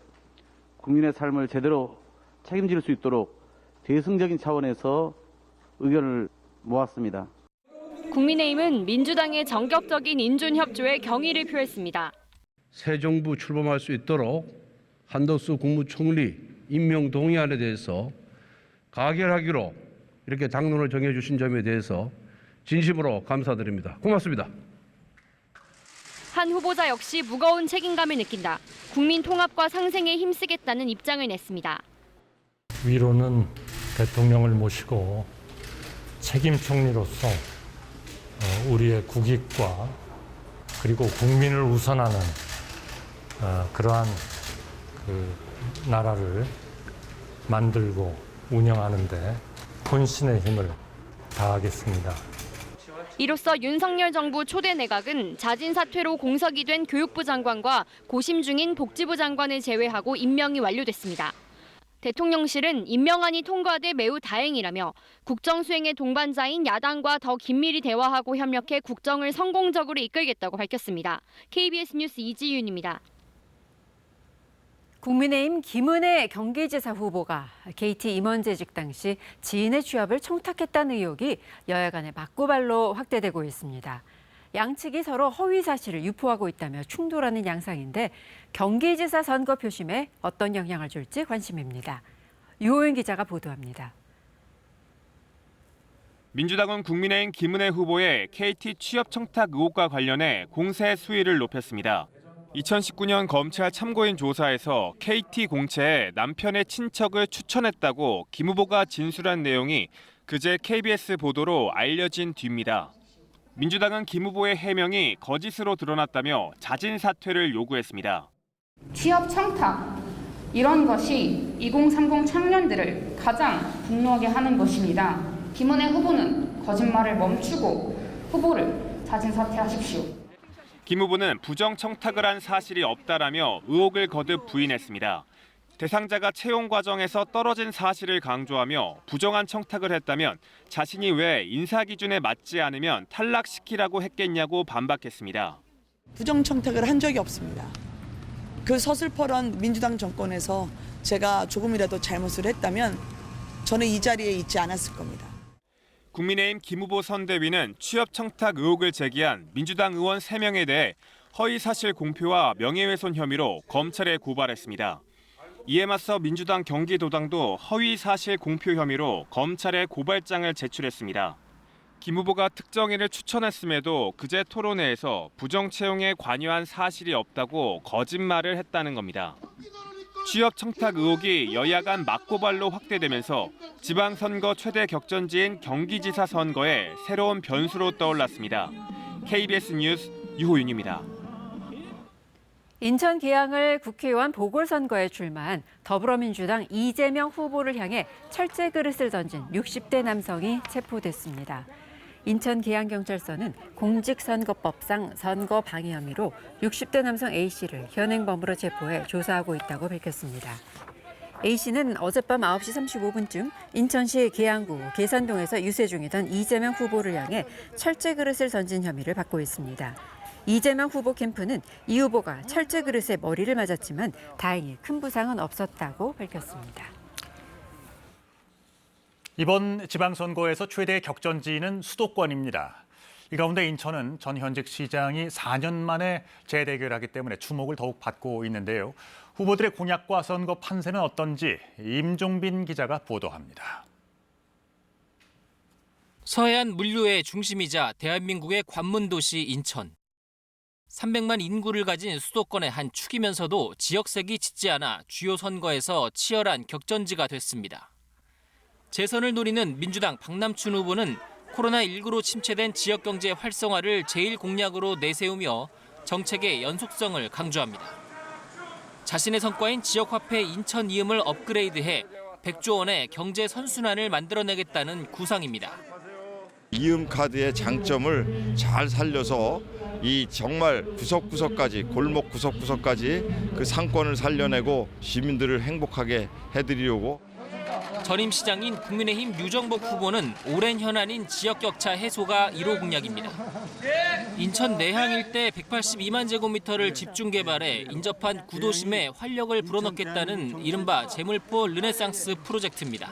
국민의 삶을 제대로 책임질 수 있도록 대승적인 차원에서 의견을 모았습니다. 국민의힘은 민주당의 전격적인 인준 협조에 경의를 표했습니다. 새 정부 출범할 수 있도록 한덕수 국무총리 임명 동의안에 대해서 가결하기로 이렇게 당론을 정해주신 점에 대해서 진심으로 감사드립니다. 고맙습니다. 한 후보자 역시 무거운 책임감을 느낀다. 국민 통합과 상생에 힘쓰겠다는 입장을 냈습니다. 위로는 대통령을 모시고 책임 총리로서 우리의 국익과 그리고 국민을 우선하는 그러한 나라를 만들고 운영하는 데 혼신의 힘을 다하겠습니다. 이로써 윤석열 정부 초대 내각은 자진 사퇴로 공석이 된 교육부 장관과 고심 중인 복지부 장관을 제외하고 임명이 완료됐습니다. 대통령실은 임명안이 통과돼 매우 다행이라며 국정 수행의 동반자인 야당과 더 긴밀히 대화하고 협력해 국정을 성공적으로 이끌겠다고 밝혔습니다. KBS 뉴스 이지윤입니다. 국민의힘 김은혜 경기지사 후보가 KT 임원재직 당시 지인의 취업을 청탁했다는 의혹이 여야 간의 맞고발로 확대되고 있습니다. 양측이 서로 허위 사실을 유포하고 있다며 충돌하는 양상인데 경기지사 선거 표심에 어떤 영향을 줄지 관심입니다. 유호윤 기자가 보도합니다. 민주당은 국민의힘 김은혜 후보의 KT 취업 청탁 의혹과 관련해 공세 수위를 높였습니다. 2019년 검찰 참고인 조사에서 KT 공채에 남편의 친척을 추천했다고 김 후보가 진술한 내용이 그제 KBS 보도로 알려진 뒤입니다. 민주당은 김 후보의 해명이 거짓으로 드러났다며 자진 사퇴를 요구했습니다. 취업 청탁, 이런 것이 2030 청년들을 가장 분노하게 하는 것입니다. 김은혜 후보는 거짓말을 멈추고 후보를 자진 사퇴하십시오. 김 후보는 부정 청탁을 한 사실이 없다라며 의혹을 거듭 부인했습니다. 대상자가 채용 과정에서 떨어진 사실을 강조하며 부정한 청탁을 했다면 자신이 왜 인사 기준에 맞지 않으면 탈락시키라고 했겠냐고 반박했습니다. 부정 청탁을 한 적이 없습니다. 그 서슬퍼런 민주당 정권에서 제가 조금이라도 잘못을 했다면 저는 이 자리에 있지 않았을 겁니다. 국민의힘 김 후보 선대위는 취업 청탁 의혹을 제기한 민주당 의원 3명에 대해 허위 사실 공표와 명예훼손 혐의로 검찰에 고발했습니다. 이에 맞서 민주당 경기도당도 허위 사실 공표 혐의로 검찰에 고발장을 제출했습니다. 김 후보가 특정인을 추천했음에도 그제 토론회에서 부정 채용에 관여한 사실이 없다고 거짓말을 했다는 겁니다. 취업 청탁 의혹이 여야 간 맞고발로 확대되면서 지방선거 최대 격전지인 경기지사 선거에 새로운 변수로 떠올랐습니다. KBS 뉴스 유호윤입니다. 인천 계양을 국회의원 보궐선거에 출마한 더불어민주당 이재명 후보를 향해 철제 그릇을 던진 60대 남성이 체포됐습니다. 인천 계양경찰서는 공직선거법상 선거 방해 혐의로 60대 남성 A씨를 현행범으로 체포해 조사하고 있다고 밝혔습니다. A씨는 어젯밤 9시 35분쯤 인천시 계양구 계산동에서 유세 중이던 이재명 후보를 향해 철제 그릇을 던진 혐의를 받고 있습니다. 이재명 후보 캠프는 이 후보가 철제 그릇에 머리를 맞았지만 다행히 큰 부상은 없었다고 밝혔습니다. 이번 지방선거에서 최대 격전지는 수도권입니다. 이 가운데 인천은 전 현직 시장이 4년 만에 재대결하기 때문에 주목을 더욱 받고 있는데요. 후보들의 공약과 선거 판세는 어떤지 임종빈 기자가 보도합니다. 서해안 물류의 중심이자 대한민국의 관문도시 인천. 300만 인구를 가진 수도권의 한 축이면서도 지역색이 짙지 않아 주요 선거에서 치열한 격전지가 됐습니다. 재선을 노리는 민주당 박남춘 후보는 코로나19로 침체된 지역경제 활성화를 제일 공약으로 내세우며 정책의 연속성을 강조합니다. 자신의 성과인 지역화폐 인천 이음을 업그레이드해 100조 원의 경제 선순환을 만들어내겠다는 구상입니다. 이음 카드의 장점을 잘 살려서 이 정말 구석구석까지 골목 구석구석까지 그 상권을 살려내고 시민들을 행복하게 해드리려고. 전임 시장인 국민의힘 유정복 후보는 오랜 현안인 지역격차 해소가 1호 공약입니다. 인천 내항 일대 182만 제곱미터를 집중 개발해 인접한 구도심에 활력을 불어넣겠다는 이른바 재물포 르네상스 프로젝트입니다.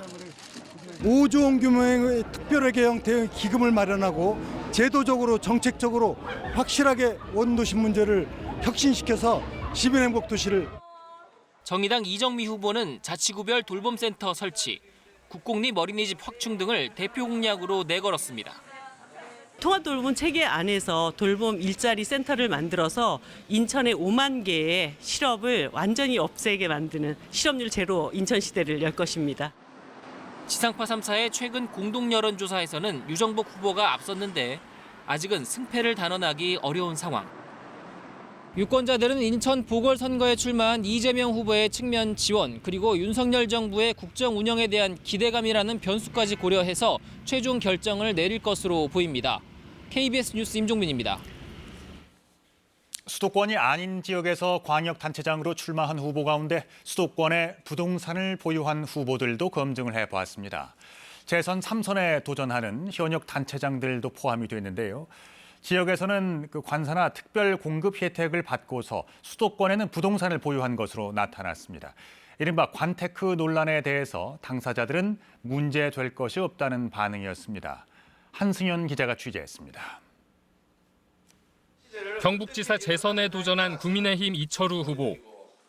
5조 원 규모의 특별회계 형태의 기금을 마련하고 제도적으로 정책적으로 확실하게 원도심 문제를 혁신시켜서 시민행복도시를. 정의당 이정미 후보는 자치구별 돌봄센터 설치, 국공립 어린이집 확충 등을 대표 공약으로 내걸었습니다. 통합돌봄 체계 안에서 돌봄 일자리 센터를 만들어서 인천의 5만 개의 실업을 완전히 없애게 만드는 실업률 제로 인천 시대를 열 것입니다. 지상파 3사의 최근 공동 여론조사에서는 유정복 후보가 앞섰는데 아직은 승패를 단언하기 어려운 상황. 유권자들은 인천 보궐선거에 출마한 이재명 후보의 측면 지원 그리고 윤석열 정부의 국정 운영에 대한 기대감이라는 변수까지 고려해서 최종 결정을 내릴 것으로 보입니다. KBS 뉴스 임종민입니다. 수도권이 아닌 지역에서 광역단체장으로 출마한 후보 가운데 수도권에 부동산을 보유한 후보들도 검증을 해보았습니다. 재선 3선에 도전하는 현역 단체장들도 포함이 되는데요. 지역에서는 그 관사나 특별 공급 혜택을 받고서 수도권에는 부동산을 보유한 것으로 나타났습니다. 이른바 관테크 논란에 대해서 당사자들은 문제될 것이 없다는 반응이었습니다. 한승현 기자가 취재했습니다. 경북지사 재선에 도전한 국민의힘 이철우 후보.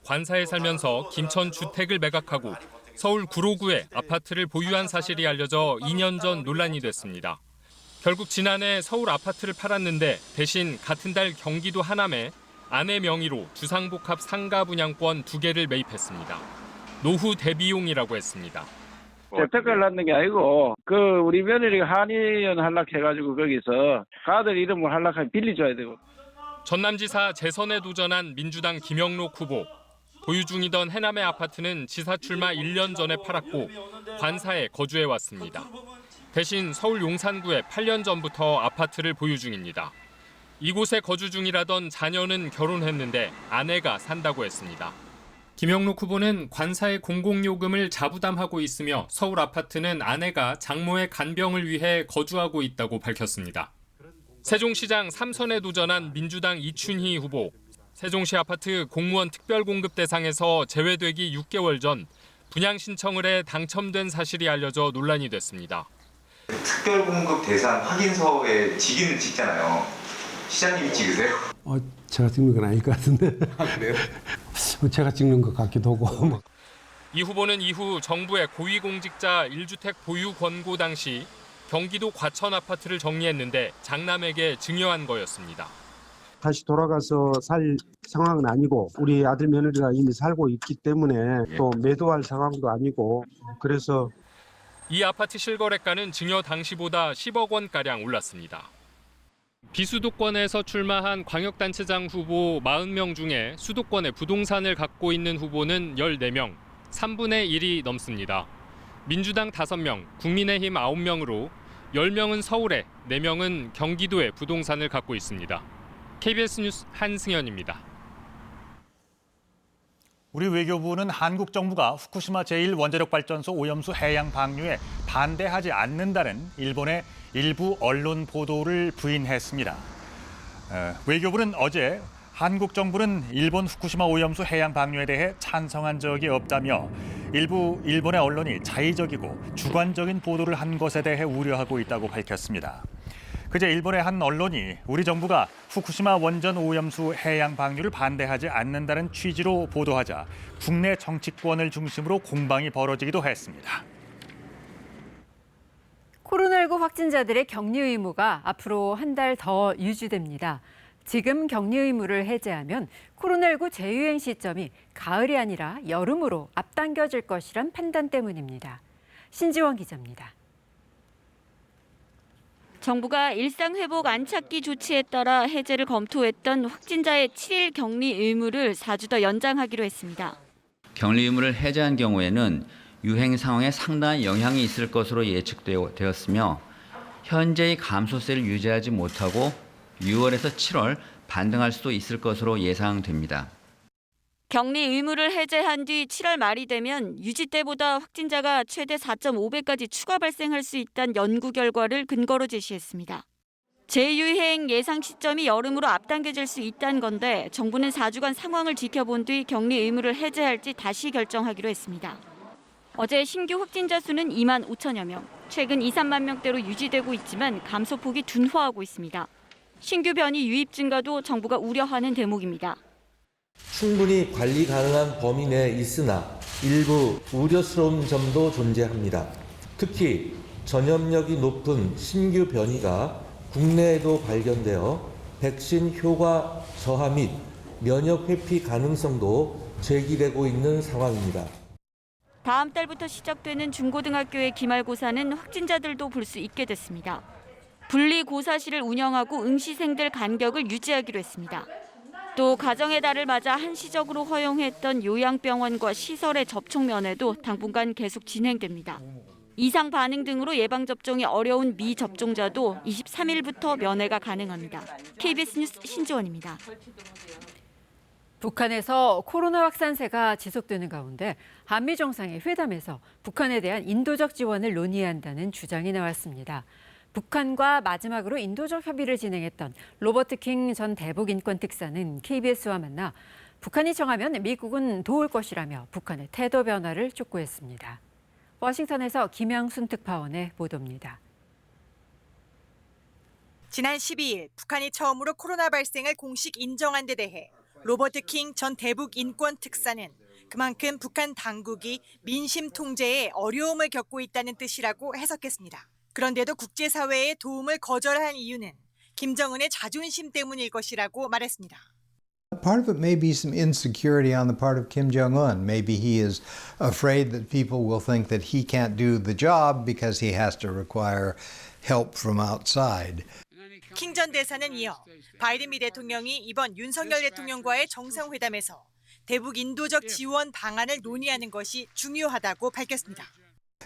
관사에 살면서 김천 주택을 매각하고 서울 구로구에 아파트를 보유한 사실이 알려져 2년 전 논란이 됐습니다. 결국 지난해 서울 아파트를 팔았는데 대신 같은 달 경기도 하남에 아내 명의로 주상복합 상가 분양권 2개를 매입했습니다. 노후 대비용이라고 했습니다. 재테크를 하는 게 아니고 우리 며느리가 한의원 한락해가지고 거기서 아들 이름을 한락하면 빌려줘야 되고. 전남지사 재선에 도전한 민주당 김영록 후보. 보유 중이던 해남의 아파트는 지사 출마 1년 전에 팔았고 관사에 거주해 왔습니다. 대신 서울 용산구에 8년 전부터 아파트를 보유 중입니다. 이곳에 거주 중이라던 자녀는 결혼했는데 아내가 산다고 했습니다. 김영록 후보는 관사의 공공요금을 자부담하고 있으며 서울 아파트는 아내가 장모의 간병을 위해 거주하고 있다고 밝혔습니다. 세종시장 3선에 도전한 민주당 이춘희 후보. 세종시 아파트 공무원 특별공급 대상에서 제외되기 6개월 전 분양 신청을 해 당첨된 사실이 알려져 논란이 됐습니다. 특별공급 대상 확인서에 직인을 찍잖아요. 시장님이 찍으세요? 제가 찍는 건 아닐 것 같은데. 그래요? 제가 찍는 것 같기도 하고. 이 후보는 이후 정부의 고위공직자 1주택 보유 권고 당시 경기도 과천 아파트를 정리했는데 장남에게 증여한 거였습니다. 다시 돌아가서 살 상황은 아니고 우리 아들 며느리가 이미 살고 있기 때문에 또 매도할 상황도 아니고 그래서 이 아파트 실거래가는 증여 당시보다 10억 원가량 올랐습니다. 비수도권에서 출마한 광역단체장 후보 40명 중에 수도권에 부동산을 갖고 있는 후보는 14명, 3분의 1이 넘습니다. 민주당 5명, 국민의힘 9명으로 10명은 서울에, 4명은 경기도에 부동산을 갖고 있습니다. KBS 뉴스 한승현입니다. 우리 외교부는 한국 정부가 후쿠시마 제1원자력발전소 오염수 해양 방류에 반대하지 않는다는 일본의 일부 언론 보도를 부인했습니다. 외교부는 어제 한국 정부는 일본 후쿠시마 오염수 해양 방류에 대해 찬성한 적이 없다며 일부 일본의 언론이 자의적이고 주관적인 보도를 한 것에 대해 우려하고 있다고 밝혔습니다. 그제 일본의 한 언론이 우리 정부가 후쿠시마 원전 오염수 해양 방류를 반대하지 않는다는 취지로 보도하자 국내 정치권을 중심으로 공방이 벌어지기도 했습니다. 코로나19 확진자들의 격리 의무가 앞으로 한 달 더 유지됩니다. 지금 격리 의무를 해제하면 코로나19 재유행 시점이 가을이 아니라 여름으로 앞당겨질 것이란 판단 때문입니다. 신지원 기자입니다. 정부가 일상회복 안착기 조치에 따라 해제를 검토했던 확진자의 7일 격리 의무를 4주 더 연장하기로 했습니다. 격리 의무를 해제한 경우에는 유행 상황에 상당한 영향이 있을 것으로 예측되었으며 현재의 감소세를 유지하지 못하고 6월에서 7월 반등할 수도 있을 것으로 예상됩니다. 격리 의무를 해제한 뒤 7월 말이 되면 유지 때보다 확진자가 최대 4.5배까지 추가 발생할 수 있다는 연구 결과를 근거로 제시했습니다. 재유행 예상 시점이 여름으로 앞당겨질 수 있다는 건데 정부는 4주간 상황을 지켜본 뒤 격리 의무를 해제할지 다시 결정하기로 했습니다. 어제 신규 확진자 수는 2만 5천여 명, 최근 2, 3만 명대로 유지되고 있지만 감소폭이 둔화하고 있습니다. 신규 변이 유입 증가도 정부가 우려하는 대목입니다. 충분히 관리 가능한 범위 내에 있으나 일부 우려스러운 점도 존재합니다. 특히 전염력이 높은 신규 변이가 국내에도 발견되어 백신 효과 저하 및 면역 회피 가능성도 제기되고 있는 상황입니다. 다음 달부터 시작되는 중고등학교의 기말고사는 확진자들도 볼 수 있게 됐습니다. 분리고사실을 운영하고 응시생들 간격을 유지하기로 했습니다. 또 가정의 달을 맞아 한시적으로 허용했던 요양병원과 시설의 접촉 면회도 당분간 계속 진행됩니다. 이상 반응 등으로 예방접종이 어려운 미접종자도 23일부터 면회가 가능합니다. KBS 뉴스 신지원입니다. 북한에서 코로나 확산세가 지속되는 가운데 한미 정상의 회담에서 북한에 대한 인도적 지원을 논의한다는 주장이 나왔습니다. 북한과 마지막으로 인도적 협의를 진행했던 로버트 킹 전 대북 인권 특사는 KBS와 만나 북한이 정하면 미국은 도울 것이라며 북한의 태도 변화를 촉구했습니다. 워싱턴에서 김양순 특파원의 보도입니다. 지난 12일 북한이 처음으로 코로나 발생을 공식 인정한 데 대해 로버트 킹 전 대북 인권 특사는 그만큼 북한 당국이 민심 통제에 어려움을 겪고 있다는 뜻이라고 해석했습니다. 그런데도 국제사회의 도움을 거절한 이유는 김정은의 자존심 때문일 것이라고 말했습니다. Part of it may be some insecurity on the part of Kim Jong-un. Maybe he is afraid that people will think that he can't do the job because he has to require help from outside. 킹 전 대사는 이어 바이든 미 대통령이 이번 윤석열 대통령과의 정상회담에서 대북 인도적 지원 방안을 논의하는 것이 중요하다고 밝혔습니다.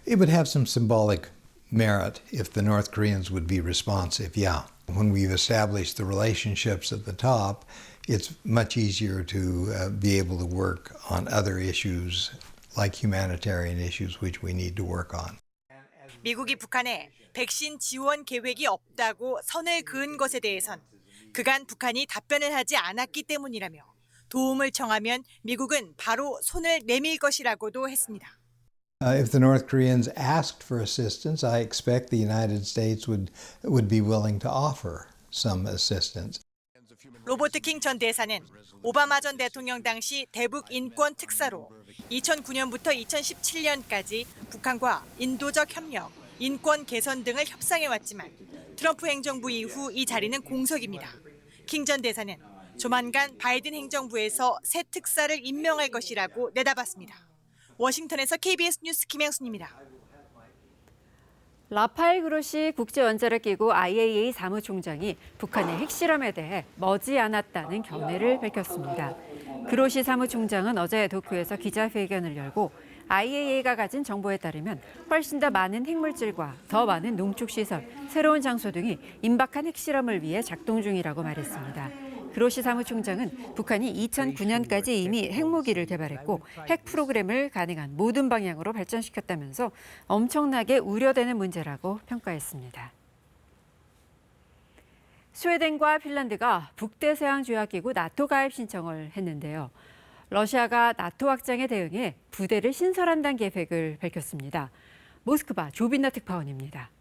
It would have some symbolic merit if the North Koreans would be responsive. Yeah. When we've established the relationships at the top, it's much easier to be able to work on other issues like humanitarian issues which we need to work on. 미국이 북한에 백신 지원 계획이 없다고 선을 그은 것에 대해선 그간 북한이 답변을 하지 않았기 때문이라며 도움을 청하면 미국은 바로 손을 내밀 것이라고도 했습니다. If the North Koreans asked for assistance, I expect the United States would be willing to offer some assistance. 로버트 킹 전 대사는 오바마 전 대통령 당시 대북 인권 특사로 2009년부터 2017년까지 북한과 인도적 협력, 인권 개선 등을 협상해왔지만 트럼프 행정부 이후 이 자리는 공석입니다. 킹 전 대사는 조만간 바이든 행정부에서 새 특사를 임명할 것이라고 내다봤습니다. 워싱턴에서 KBS 뉴스 김양순입니다. 라파엘 그로시 국제원자력기구 IAEA 사무총장이 북한의 핵실험에 대해 머지않았다는 견해를 밝혔습니다. 그로시 사무총장은 어제 도쿄에서 기자회견을 열고 IAEA가 가진 정보에 따르면 훨씬 더 많은 핵물질과 더 많은 농축시설, 새로운 장소 등이 임박한 핵실험을 위해 작동 중이라고 말했습니다. 그로시 사무총장은 북한이 2009년까지 이미 핵무기를 개발했고 핵 프로그램을 가능한 모든 방향으로 발전시켰다면서 엄청나게 우려되는 문제라고 평가했습니다. 스웨덴과 핀란드가 북대서양조약기구 나토 가입 신청을 했는데요. 러시아가 나토 확장에 대응해 부대를 신설한다는 계획을 밝혔습니다. 모스크바 조빈나 특파원입니다.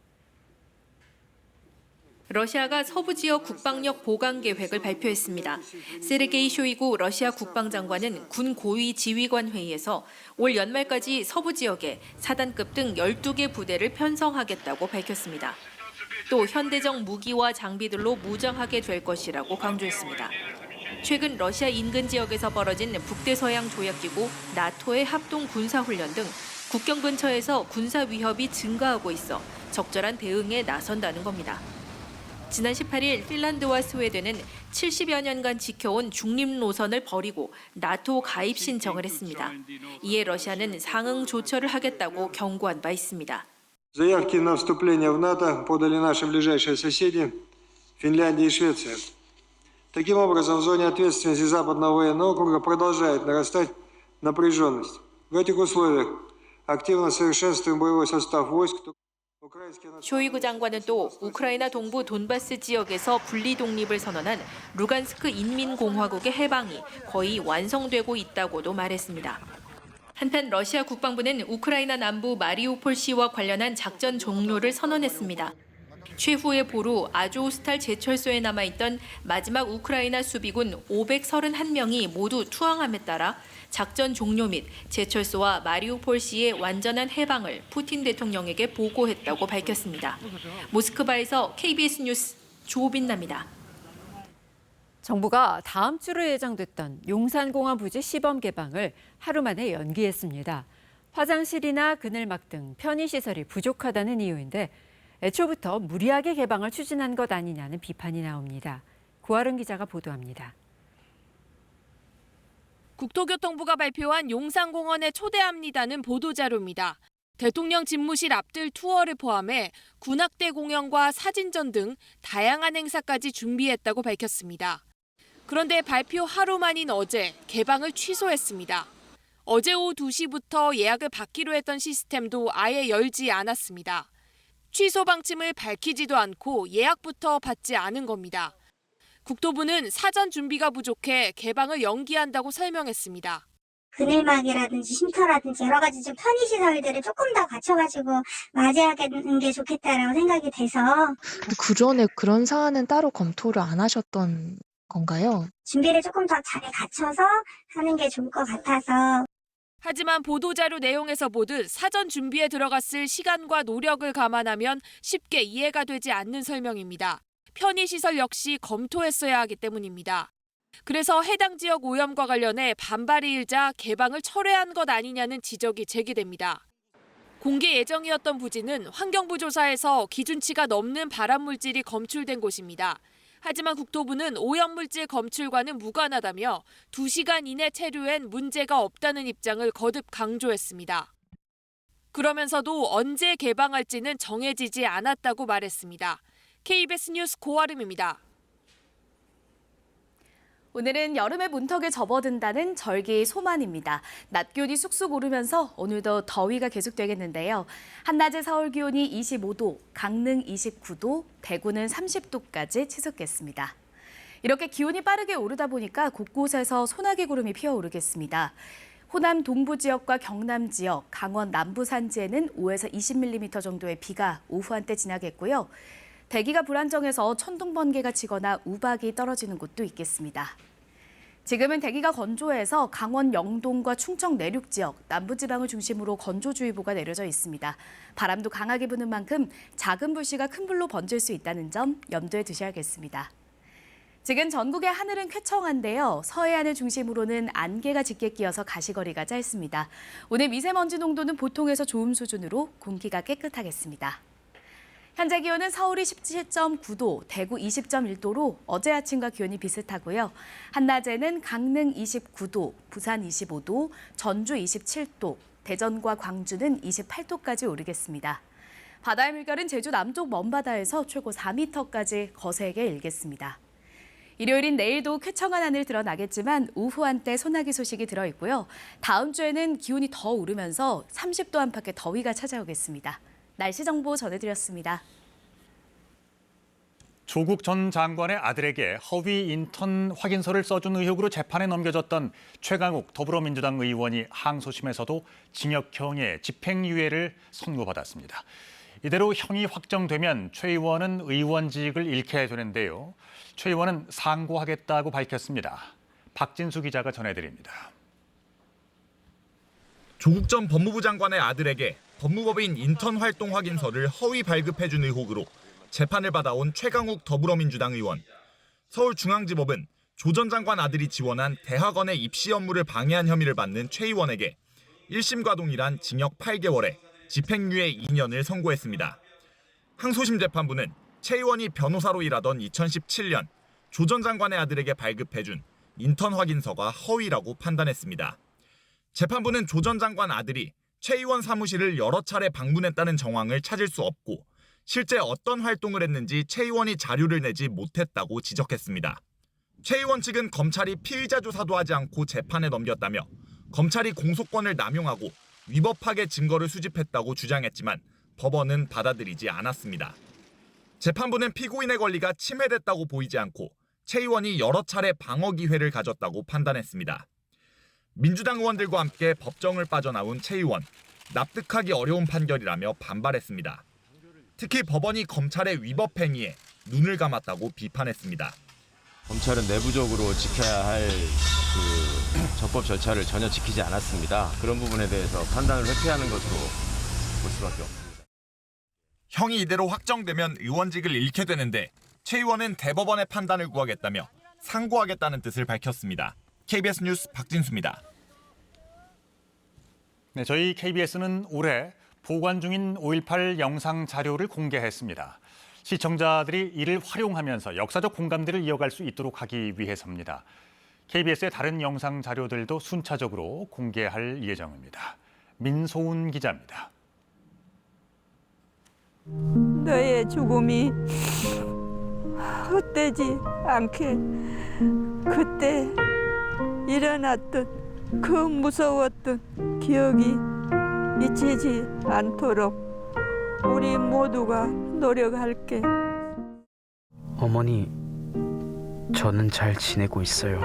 러시아가 서부 지역 국방력 보강 계획을 발표했습니다. 세르게이 쇼이구 러시아 국방장관은 군 고위 지휘관 회의에서 올 연말까지 서부 지역에 사단급 등 12개 부대를 편성하겠다고 밝혔습니다. 또 현대적 무기와 장비들로 무장하게 될 것이라고 강조했습니다. 최근 러시아 인근 지역에서 벌어진 북대서양 조약기구 나토의 합동 군사훈련 등 국경 근처에서 군사 위협이 증가하고 있어 적절한 대응에 나선다는 겁니다. 지난 18일 핀란드와 스웨덴은 70여 년간 지켜온 중립 노선을 버리고 나토 가입 신청을 했습니다. 이에 러시아는 상응 조처를 하겠다고 경고한 바 있습니다. Заявки на вступление в НАТО подали наши ближайшие соседи Финляндия и Швеция. Таким образом, в зоне ответственности Западного военного округа продолжает нарастать напряженность. В этих условиях активно совершенствуем боевой состав войск. 쇼이구 장관은 또 우크라이나 동부 돈바스 지역에서 분리 독립을 선언한 루간스크 인민공화국의 해방이 거의 완성되고 있다고도 말했습니다. 한편 러시아 국방부는 우크라이나 남부 마리우폴시와 관련한 작전 종료를 선언했습니다. 최후의 보루 아조우스탈 제철소에 남아있던 마지막 우크라이나 수비군 531명이 모두 투항함에 따라 작전 종료 및 제철소와 마리우폴시의 완전한 해방을 푸틴 대통령에게 보고했다고 밝혔습니다. 모스크바에서 KBS 뉴스 조빈나입니다. 정부가 다음 주로 예정됐던 용산공원 부지 시범 개방을 하루 만에 연기했습니다. 화장실이나 그늘막 등 편의시설이 부족하다는 이유인데 애초부터 무리하게 개방을 추진한 것 아니냐는 비판이 나옵니다. 구아름 기자가 보도합니다. 국토교통부가 발표한 용산공원에 초대합니다는 보도자료입니다. 대통령 집무실 앞들 투어를 포함해 군악대 공연과 사진전 등 다양한 행사까지 준비했다고 밝혔습니다. 그런데 발표 하루 만인 어제 개방을 취소했습니다. 어제 오후 2시부터 예약을 받기로 했던 시스템도 아예 열지 않았습니다. 취소 방침을 밝히지도 않고 예약부터 받지 않은 겁니다. 국토부는 사전 준비가 부족해 개방을 연기한다고 설명했습니다. 그늘막이라든지 쉼터라든지 여러 가지 좀 편의시설들을 조금 더 갖춰가지고 맞이하는 게 좋겠다라고 생각이 돼서. 그 전에 그런 사안은 따로 검토를 안 하셨던 건가요? 준비를 조금 더 잘 갖춰서 하는 게 좋을 것 같아서. 하지만 보도자료 내용에서 보듯 사전 준비에 들어갔을 시간과 노력을 감안하면 쉽게 이해가 되지 않는 설명입니다. 편의시설 역시 검토했어야 하기 때문입니다. 그래서 해당 지역 오염과 관련해 반발이 일자 개방을 철회한 것 아니냐는 지적이 제기됩니다. 공개 예정이었던 부지는 환경부 조사에서 기준치가 넘는 발암물질이 검출된 곳입니다. 하지만 국토부는 오염물질 검출과는 무관하다며 2시간 이내 체류엔 문제가 없다는 입장을 거듭 강조했습니다. 그러면서도 언제 개방할지는 정해지지 않았다고 말했습니다. KBS 뉴스 고아름입니다. 오늘은 여름의 문턱에 접어든다는 절기 소만입니다. 낮 기온이 쑥쑥 오르면서 오늘도 더위가 계속되겠는데요. 한낮의 서울 기온이 25도, 강릉 29도, 대구는 30도까지 치솟겠습니다. 이렇게 기온이 빠르게 오르다 보니까 곳곳에서 소나기 구름이 피어오르겠습니다. 호남 동부 지역과 경남 지역, 강원 남부 산지에는 5에서 20mm 정도의 비가 오후 한때 지나겠고요. 대기가 불안정해서 천둥 번개가 치거나 우박이 떨어지는 곳도 있겠습니다. 지금은 대기가 건조해서 강원 영동과 충청 내륙 지역, 남부지방을 중심으로 건조주의보가 내려져 있습니다. 바람도 강하게 부는 만큼 작은 불씨가 큰 불로 번질 수 있다는 점 염두에 두셔야겠습니다. 지금 전국의 하늘은 쾌청한데요. 서해안을 중심으로는 안개가 짙게 끼어서 가시거리가 짧습니다. 오늘 미세먼지 농도는 보통에서 좋음 수준으로 공기가 깨끗하겠습니다. 현재 기온은 서울이 17.9도, 대구 20.1도로 어제 아침과 기온이 비슷하고요. 한낮에는 강릉 29도, 부산 25도, 전주 27도, 대전과 광주는 28도까지 오르겠습니다. 바다의 물결은 제주 남쪽 먼바다에서 최고 4m까지 거세게 일겠습니다. 일요일인 내일도 쾌청한 하늘 드러나겠지만 오후 한때 소나기 소식이 들어있고요. 다음 주에는 기온이 더 오르면서 30도 안팎의 더위가 찾아오겠습니다. 날씨 정보 전해드렸습니다. 조국 전 장관의 아들에게 허위 인턴 확인서를 써준 의혹으로 재판에 넘겨졌던 최강욱 더불어민주당 의원이 항소심에서도 징역형의 집행유예를 선고받았습니다. 이대로 형이 확정되면 최 의원은 의원직을 잃게 되는데요. 최 의원은 상고하겠다고 밝혔습니다. 박진수 기자가 전해드립니다. 조국 전 법무부 장관의 아들에게 법무법인 인턴 활동 확인서를 허위 발급해준 의혹으로 재판을 받아온 최강욱 더불어민주당 의원. 서울중앙지법은 조 전 장관 아들이 지원한 대학원의 입시 업무를 방해한 혐의를 받는 최 의원에게 1심 가동이란 징역 8개월에 집행유예 2년을 선고했습니다. 항소심 재판부는 최 의원이 변호사로 일하던 2017년 조 전 장관의 아들에게 발급해준 인턴 확인서가 허위라고 판단했습니다. 재판부는 조 전 장관 아들이 최 의원 사무실을 여러 차례 방문했다는 정황을 찾을 수 없고 실제 어떤 활동을 했는지 최 의원이 자료를 내지 못했다고 지적했습니다. 최 의원 측은 검찰이 피의자 조사도 하지 않고 재판에 넘겼다며 검찰이 공소권을 남용하고 위법하게 증거를 수집했다고 주장했지만 법원은 받아들이지 않았습니다. 재판부는 피고인의 권리가 침해됐다고 보이지 않고 최 의원이 여러 차례 방어 기회를 가졌다고 판단했습니다. 민주당 의원들과 함께 법정을 빠져나온 최 의원, 납득하기 어려운 판결이라며 반발했습니다. 특히 법원이 검찰의 위법 행위에 눈을 감았다고 비판했습니다. 검찰은 내부적으로 지켜야 할 적법 절차를 전혀 지키지 않았습니다. 그런 부분에 대해서 판단을 회피하는 것으로 볼 수밖에 없습니다. 형이 이대로 확정되면 의원직을 잃게 되는데 최 의원은 대법원의 판단을 구하겠다며 상고하겠다는 뜻을 밝혔습니다. KBS 뉴스 박진수입니다. 네, 저희 KBS는 올해 보관 중인 5.18 영상 자료를 공개했습니다. 시청자들이 이를 활용하면서 역사적 공감대를 이어갈 수 있도록 하기 위해서입니다. KBS의 다른 영상 자료들도 순차적으로 공개할 예정입니다. 민소은 기자입니다. 너의 죽음이 헛되지 않게 그때 일어났던 그 무서웠던 기억이 잊히지 않도록 우리 모두가 노력할게. 어머니, 저는 잘 지내고 있어요.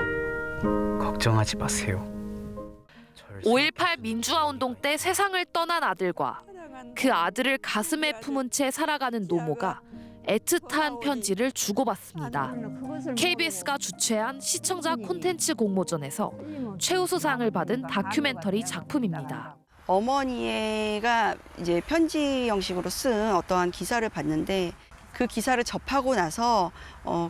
걱정하지 마세요. 5.18 민주화 운동 때 세상을 떠난 아들과 그 아들을 가슴에 품은 채 살아가는 노모가 애틋한 편지를 주고받습니다. KBS가 주최한 시청자 콘텐츠 공모전에서 최우수상을 받은 다큐멘터리 작품입니다. 어머니가 이제 편지 형식으로 쓴 어떠한 기사를 봤는데 그 기사를 접하고 나서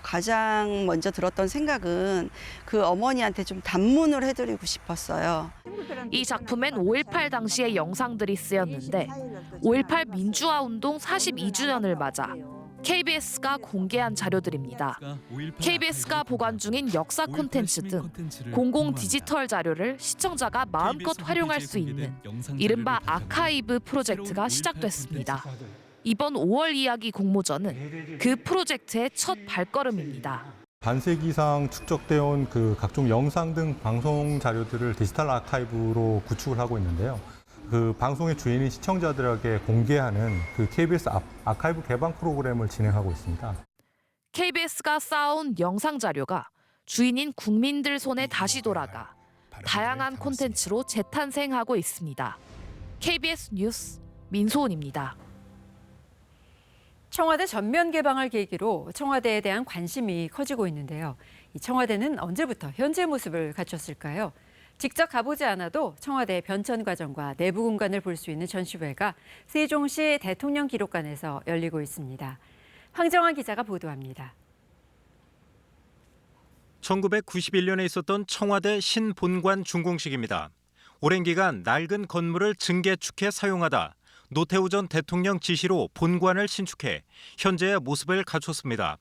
가장 먼저 들었던 생각은 그 어머니한테 좀 단문을 해드리고 싶었어요. 이 작품엔 5.18 당시의 영상들이 쓰였는데 5.18 민주화 운동 42주년을 맞아 KBS가 공개한 자료들입니다. KBS가 보관 중인 역사 콘텐츠 등 공공 디지털 자료를 시청자가 마음껏 활용할 수 있는 이른바 아카이브 프로젝트가 시작됐습니다. 이번 5월 이야기 공모전은 그 프로젝트의 첫 발걸음입니다. 반세기 이상 축적되어 온 그 각종 영상 등 방송 자료들을 디지털 아카이브로 구축을 하고 있는데요. 그 방송의 주인인 시청자들에게 공개하는 그 KBS 아카이브 개방 프로그램을 진행하고 있습니다. KBS가 쌓아온 영상 자료가 주인인 국민들 손에 다시 돌아가 다양한 콘텐츠로 재탄생하고 있습니다. KBS 뉴스 민소은입니다. 청와대 전면 개방을 계기로 청와대에 대한 관심이 커지고 있는데요. 이 청와대는 언제부터 현재 모습을 갖췄을까요? 직접 가보지 않아도 청와대의 변천 과정과 내부 공간을 볼 수 있는 전시회가 세종시 대통령 기록관에서 열리고 있습니다. 황정환 기자가 보도합니다. 1991년에 있었던 청와대 신본관 준공식입니다. 오랜 기간 낡은 건물을 증개축해 사용하다 노태우 전 대통령 지시로 본관을 신축해 현재의 모습을 갖췄습니다.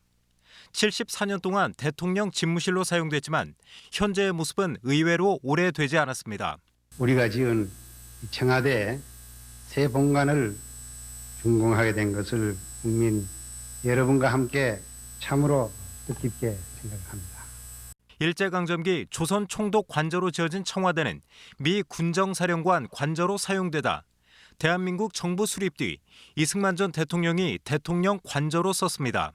74년 동안 대통령 집무실로 사용됐지만 현재의 모습은 의외로 오래되지 않았습니다. 우리가 지은 청와대 새 본관을 준공하게 된 것을 국민 여러분과 함께 참으로 뜻깊게 생각합니다. 일제강점기 조선 총독 관저로 지어진 청와대는 미 군정사령관 관저로 사용되다 대한민국 정부 수립 뒤 이승만 전 대통령이 대통령 관저로 썼습니다.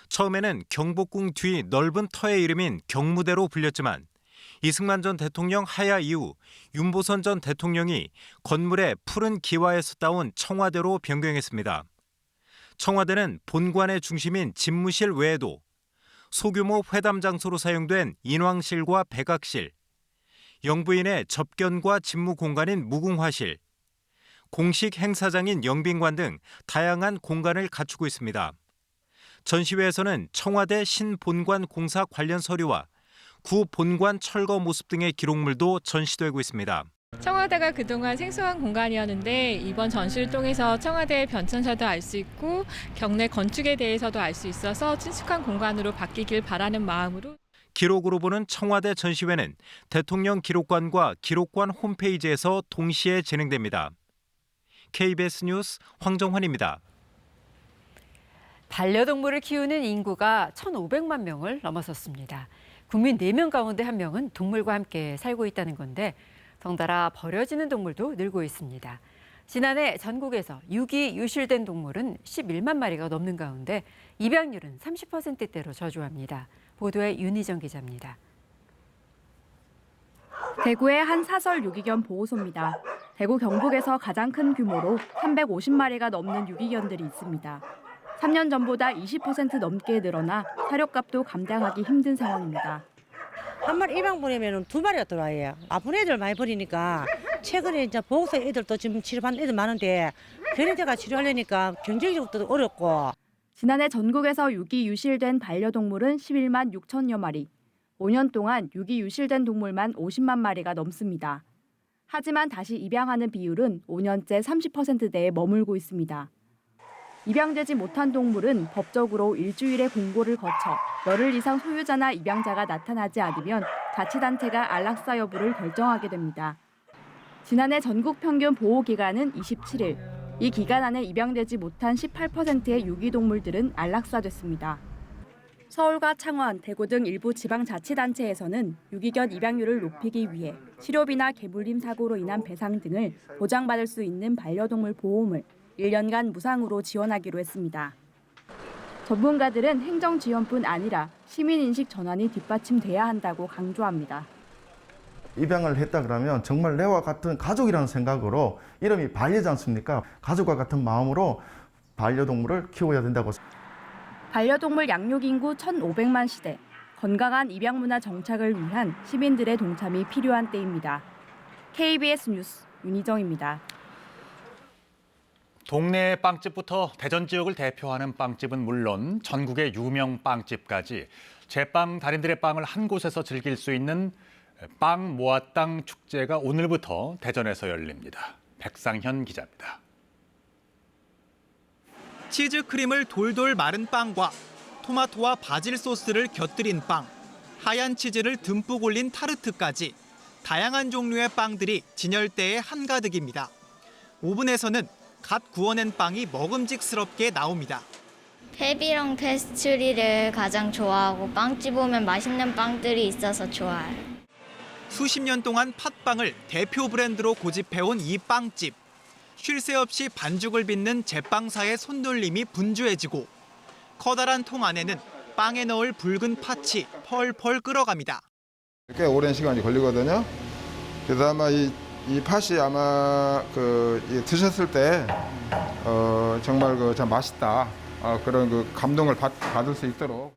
처음에는 경복궁 뒤 넓은 터의 이름인 경무대로 불렸지만 이승만 전 대통령 하야 이후 윤보선 전 대통령이 건물의 푸른 기와에서 따온 청와대로 변경했습니다. 청와대는 본관의 중심인 집무실 외에도 소규모 회담 장소로 사용된 인왕실과 백악실, 영부인의 접견과 집무 공간인 무궁화실, 공식 행사장인 영빈관 등 다양한 공간을 갖추고 있습니다. 전시회에서는 청와대 신본관 공사 관련 서류와 구 본관 철거 모습 등의 기록물도 전시되고 있습니다. 청와대가 그동안 생소한 공간이었는데 이번 전시를 통해서 청와대의 변천사도 알 수 있고 경내 건축에 대해서도 알 수 있어서 친숙한 공간으로 바뀌길 바라는 마음으로 기록으로 보는 청와대 전시회는 대통령 기록관과 기록관 홈페이지에서 동시에 진행됩니다. KBS 뉴스 황정환입니다. 반려동물을 키우는 인구가 1,500만 명을 넘어섰습니다. 국민 4명 가운데 1명은 동물과 함께 살고 있다는 건데 덩달아 버려지는 동물도 늘고 있습니다. 지난해 전국에서 유기 유실된 동물은 11만 마리가 넘는 가운데 입양률은 30%대로 저조합니다. 보도에 윤희정 기자입니다. 대구의 한 사설 유기견 보호소입니다. 대구 경북에서 가장 큰 규모로 350마리가 넘는 유기견들이 있습니다. 3년 전보다 20% 넘게 늘어나 사료값도 감당하기 힘든 상황입니다. 한 마리 입양 보내면 2마리가 들어와요. 아픈 애들 많이 버리니까 최근에 이제 보호소 애들도 지금 치료받는 애들 많은데 걔네들가 치료하려니까 경제적으로도 어렵고. 지난해 전국에서 유기 유실된 반려동물은 11만 6천여 마리. 5년 동안 유기 유실된 동물만 50만 마리가 넘습니다. 하지만 다시 입양하는 비율은 5년째 30%대에 머물고 있습니다. 입양되지 못한 동물은 법적으로 일주일의 공고를 거쳐 열흘 이상 소유자나 입양자가 나타나지 않으면 자치단체가 안락사 여부를 결정하게 됩니다. 지난해 전국 평균 보호기간은 27일. 이 기간 안에 입양되지 못한 18%의 유기동물들은 안락사됐습니다. 서울과 창원, 대구 등 일부 지방자치단체에서는 유기견 입양률을 높이기 위해 치료비나 개물림 사고로 인한 배상 등을 보장받을 수 있는 반려동물 보험을 1년간 무상으로 지원하기로 했습니다. 전문가들은 행정 지원뿐 아니라 시민인식 전환이 뒷받침돼야 한다고 강조합니다. 입양을 했다 그러면 정말 내와 같은 가족이라는 생각으로 이름이 반려지 않습니까? 가족과 같은 마음으로 반려동물을 키워야 된다고. 반려동물 양육 인구 1,500만 시대, 건강한 입양 문화 정착을 위한 시민들의 동참이 필요한 때입니다. KBS 뉴스 윤희정입니다. 동네 빵집부터 대전 지역을 대표하는 빵집은 물론 전국의 유명 빵집까지 제빵 달인들의 빵을 한 곳에서 즐길 수 있는 빵 모아땅 축제가 오늘부터 대전에서 열립니다. 백상현 기자입니다. 치즈크림을 돌돌 마른 빵과 토마토와 바질 소스를 곁들인 빵, 하얀 치즈를 듬뿍 올린 타르트까지 다양한 종류의 빵들이 진열대에 한가득입니다. 오븐에서는 갓 구워낸 빵이 먹음직스럽게 나옵니다. 헤비랑 페스츄리를 가장 좋아하고 빵집 오면 맛있는 빵들이 있어서 좋아요. 수십 년 동안 팥빵을 대표 브랜드로 고집해온 이 빵집. 쉴 새 없이 반죽을 빚는 제빵사의 손놀림이 분주해지고 커다란 통 안에는 빵에 넣을 붉은 팥이 펄펄 끓어갑니다. 꽤 오랜 시간이 걸리거든요. 그래서 아마 이 팥이 아마 드셨을 때 정말 참 맛있다 그런 감동을 받을 수 있도록.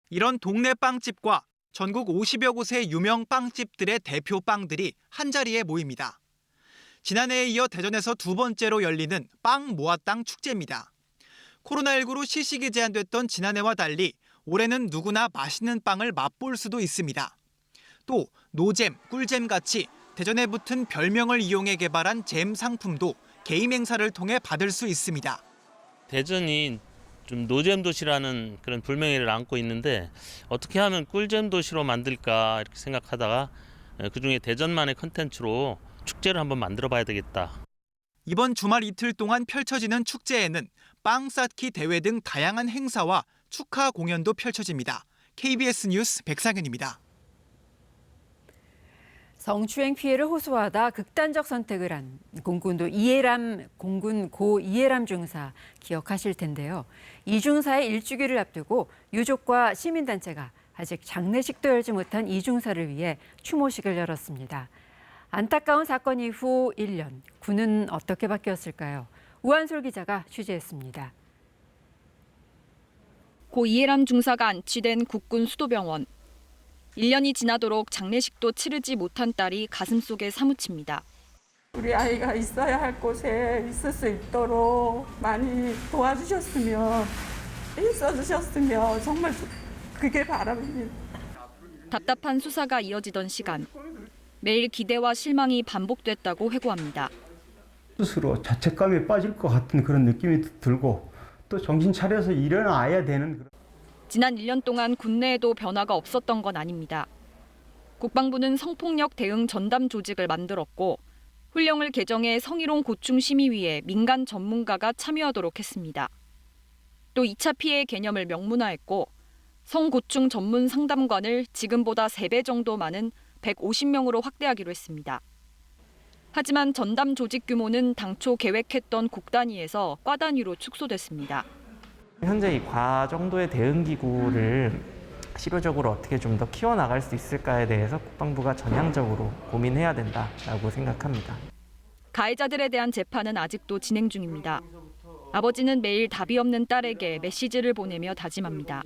이런 동네 빵집과 전국 50여 곳의 유명 빵집들의 대표 빵들이 한자리에 모입니다. 지난해에 이어 대전에서 두 번째로 열리는 빵 모아땅 축제입니다. 코로나19로 시식이 제한됐던 지난해와 달리 올해는 누구나 맛있는 빵을 맛볼 수도 있습니다. 또 노잼, 꿀잼 같이 대전에 붙은 별명을 이용해 개발한 잼 상품도 개임 행사를 통해 받을 수 있습니다. 대전이 좀 노잼 도시라는 그런 불명예를 안고 있는데 어떻게 하면 꿀잼 도시로 만들까 이렇게 생각하다가 그중에 대전만의 컨텐츠로 축제를 한번 만들어 봐야 되겠다. 이번 주말 이틀 동안 펼쳐지는 축제에는 빵 쌓기 대회 등 다양한 행사와 축하 공연도 펼쳐집니다. KBS 뉴스 백상현입니다. 성추행 피해를 호소하다 극단적 선택을 한 공군 고 이해람 중사 기억하실 텐데요. 이 중사의 일주기를 앞두고 유족과 시민단체가 아직 장례식도 열지 못한 이 중사를 위해 추모식을 열었습니다. 안타까운 사건 이후 1년, 군은 어떻게 바뀌었을까요? 우한솔 기자가 취재했습니다. 고 이해람 중사가 안치된 국군 수도병원. 1년이 지나도록 장례식도 치르지 못한 딸이 가슴속에 사무칩니다. 우리 아이가 있어야 할 곳에 있을 수 있도록 많이 도와주셨으면, 있어주셨으면 정말 그게 바람입니다. 답답한 수사가 이어지던 시간. 매일 기대와 실망이 반복됐다고 회고합니다. 스스로 자책감에 빠질 것 같은 그런 느낌이 들고 또 정신 차려서 일어나야 되는 그런. 지난 1년 동안 군내에도 변화가 없었던 건 아닙니다. 국방부는 성폭력 대응 전담 조직을 만들었고 훈령을 개정해 성희롱 고충 심의위에 민간 전문가가 참여하도록 했습니다. 또 2차 피해 개념을 명문화했고 성고충 전문 상담관을 지금보다 3배 정도 많은 150명으로 확대하기로 했습니다. 하지만 전담 조직 규모는 당초 계획했던 국 단위에서 과 단위로 축소됐습니다. 현재 이 과 정도의 대응 기구를 실효적으로 어떻게 좀 더 키워나갈 수 있을까에 대해서 국방부가 전향적으로 고민해야 된다라고 생각합니다. 가해자들에 대한 재판은 아직도 진행 중입니다. 아버지는 매일 답이 없는 딸에게 메시지를 보내며 다짐합니다.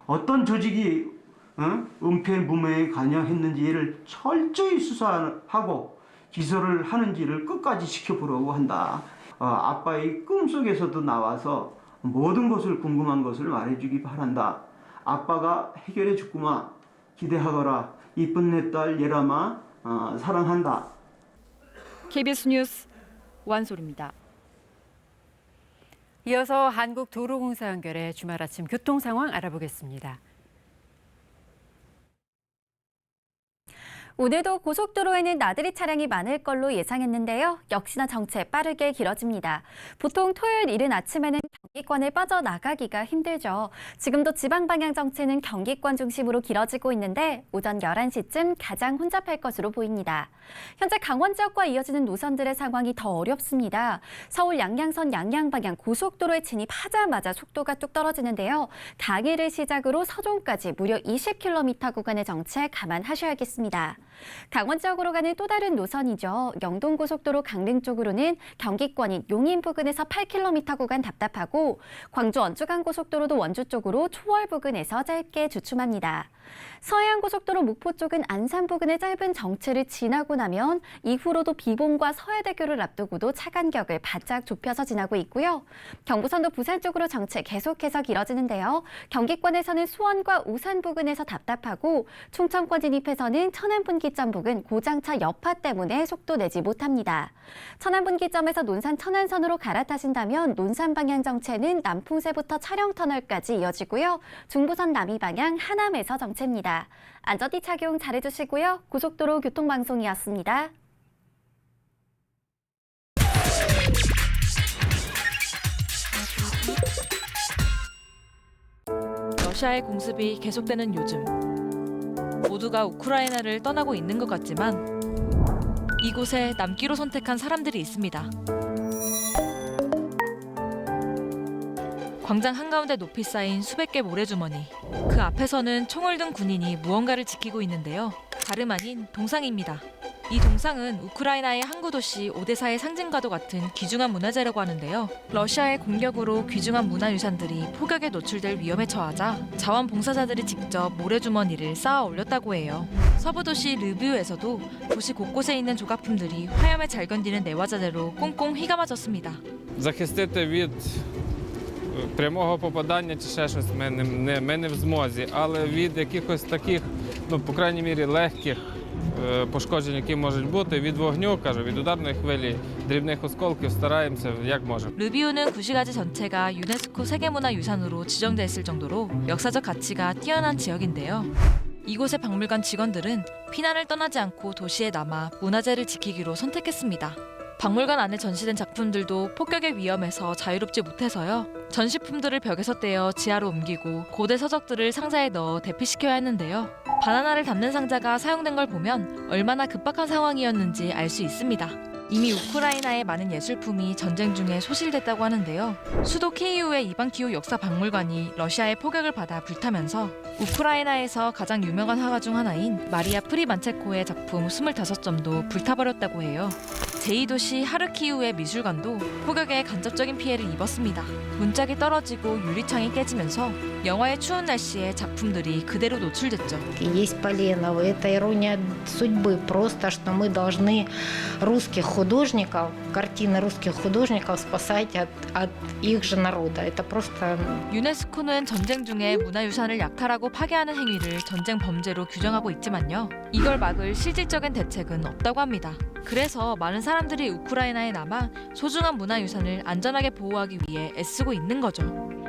어떤 조직이 은폐 무명에 관여했는지를 철저히 수사하고 기소를 하는지를 끝까지 지켜보려고 한다. 아빠의 꿈속에서도 나와서 모든 것을 궁금한 것을 말해주기 바란다. 아빠가 해결해 주구마. 기대하거라. 이쁜 내 딸 예람아 사랑한다. KBS 뉴스 우한솔입니다. 이어서 한국도로공사 연결해 주말 아침 교통 상황 알아보겠습니다. 오늘도 고속도로에는 나들이 차량이 많을 걸로 예상했는데요. 역시나 정체 빠르게 길어집니다. 보통 토요일 이른 아침에는 경기권을 빠져나가기가 힘들죠. 지금도 지방 방향 정체는 경기권 중심으로 길어지고 있는데 오전 11시쯤 가장 혼잡할 것으로 보입니다. 현재 강원 지역과 이어지는 노선들의 상황이 더 어렵습니다. 서울 양양선 양양 방향 고속도로에 진입하자마자 속도가 뚝 떨어지는데요. 강의를 시작으로 서종까지 무려 20km 구간의 정체 감안하셔야겠습니다. 강원 지역으로 가는 또 다른 노선이죠. 영동고속도로 강릉 쪽으로는 경기권인 용인 부근에서 8km 구간 답답하고 광주 원주간고속도로도 원주 쪽으로 초월 부근에서 짧게 주춤합니다. 서해안고속도로 목포 쪽은 안산 부근의 짧은 정체를 지나고 나면 이후로도 비봉과 서해대교를 앞두고도 차 간격을 바짝 좁혀서 지나고 있고요. 경부선도 부산 쪽으로 정체 계속해서 길어지는데요. 경기권에서는 수원과 우산 부근에서 답답하고 충청권 진입에서는 천안분기점 부근 고장차 여파 때문에 속도 내지 못합니다. 천안분기점에서 논산 천안선으로 갈아타신다면 논산 방향 정체는 남풍새부터 차량터널까지 이어지고요. 중부선 남이 방향 하남에서 정체입니다. 안전띠 착용 잘해주시고요. 고속도로 교통방송이었습니다. 러시아의 공습이 계속되는 요즘 모두가 우크라이나를 떠나고 있는 것 같지만 이곳에 남기로 선택한 사람들이 있습니다. 광장 한가운데 높이 쌓인 수백 개 모래주머니. 그 앞에서는 총을 든 군인이 무언가를 지키고 있는데요. 다름 아닌 동상입니다. 이 동상은 우크라이나의 항구 도시 오데사의 상징과도 같은 귀중한 문화재라고 하는데요. 러시아의 공격으로 귀중한 문화유산들이 폭격에 노출될 위험에 처하자 자원봉사자들이 직접 모래주머니를 쌓아 올렸다고 해요. 서부 도시 르비우에서도 도시 곳곳에 있는 조각품들이 화염에 잘 견디는 내화자재로 꽁꽁 휘감아졌습니다. захистити від прямого попадання чи ще щось ми не в змозі, але від якихось таких, по крайній мірі, легких пошкоджень, які можуть бути, від вогню, від ударної хвилі, дрібних осколків стараємося як можемо. 르비우는 구시가지 전체가 유네스코 세계문화유산으로 지정돼 있을 정도로 역사적 가치가 뛰어난 지역인데요. 이곳의 박물관 직원들은 피난을 떠나지 않고 도시에 남아 문화재를 지키기로 선택했습니다. 박물관 안에 전시된 작품들도 폭격의 위험에서 자유롭지 못해서요. 전시품들을 벽에서 떼어 지하로 옮기고 고대 서적들을 상자에 넣어 대피시켜야 했는데요. 바나나를 담는 상자가 사용된 걸 보면 얼마나 급박한 상황이었는지 알 수 있습니다. 이미 우크라이나의 많은 예술품이 전쟁 중에 소실됐다고 하는데요. 수도 키이우의 이반키우 역사박물관이 러시아의 포격을 받아 불타면서 우크라이나에서 가장 유명한 화가 중 하나인 마리아 프리만체코의 작품 25점도 불타버렸다고 해요. 제2도시 하르키우의 미술관도 폭격에 간접적인 피해를 입었습니다. 문짝이 떨어지고 유리창이 깨지면서 영화의 추운 날씨에 작품들이 그대로 노출됐죠. Есть Поленово. Это ирония судьбы. Просто, что мы должны русских художников, картины русских художников спасать от их же народа. Это просто... 유네스코는 전쟁 중에 문화유산을 약탈하고 파괴하는 행위를 전쟁 범죄로 규정하고 있지만요. 이걸 막을 실질적인 대책은 없다고 합니다. 그래서 많은 사람들이 우크라이나에 남아 소중한 문화유산을 안전하게 보호하기 위해 애쓰고 있는 거죠.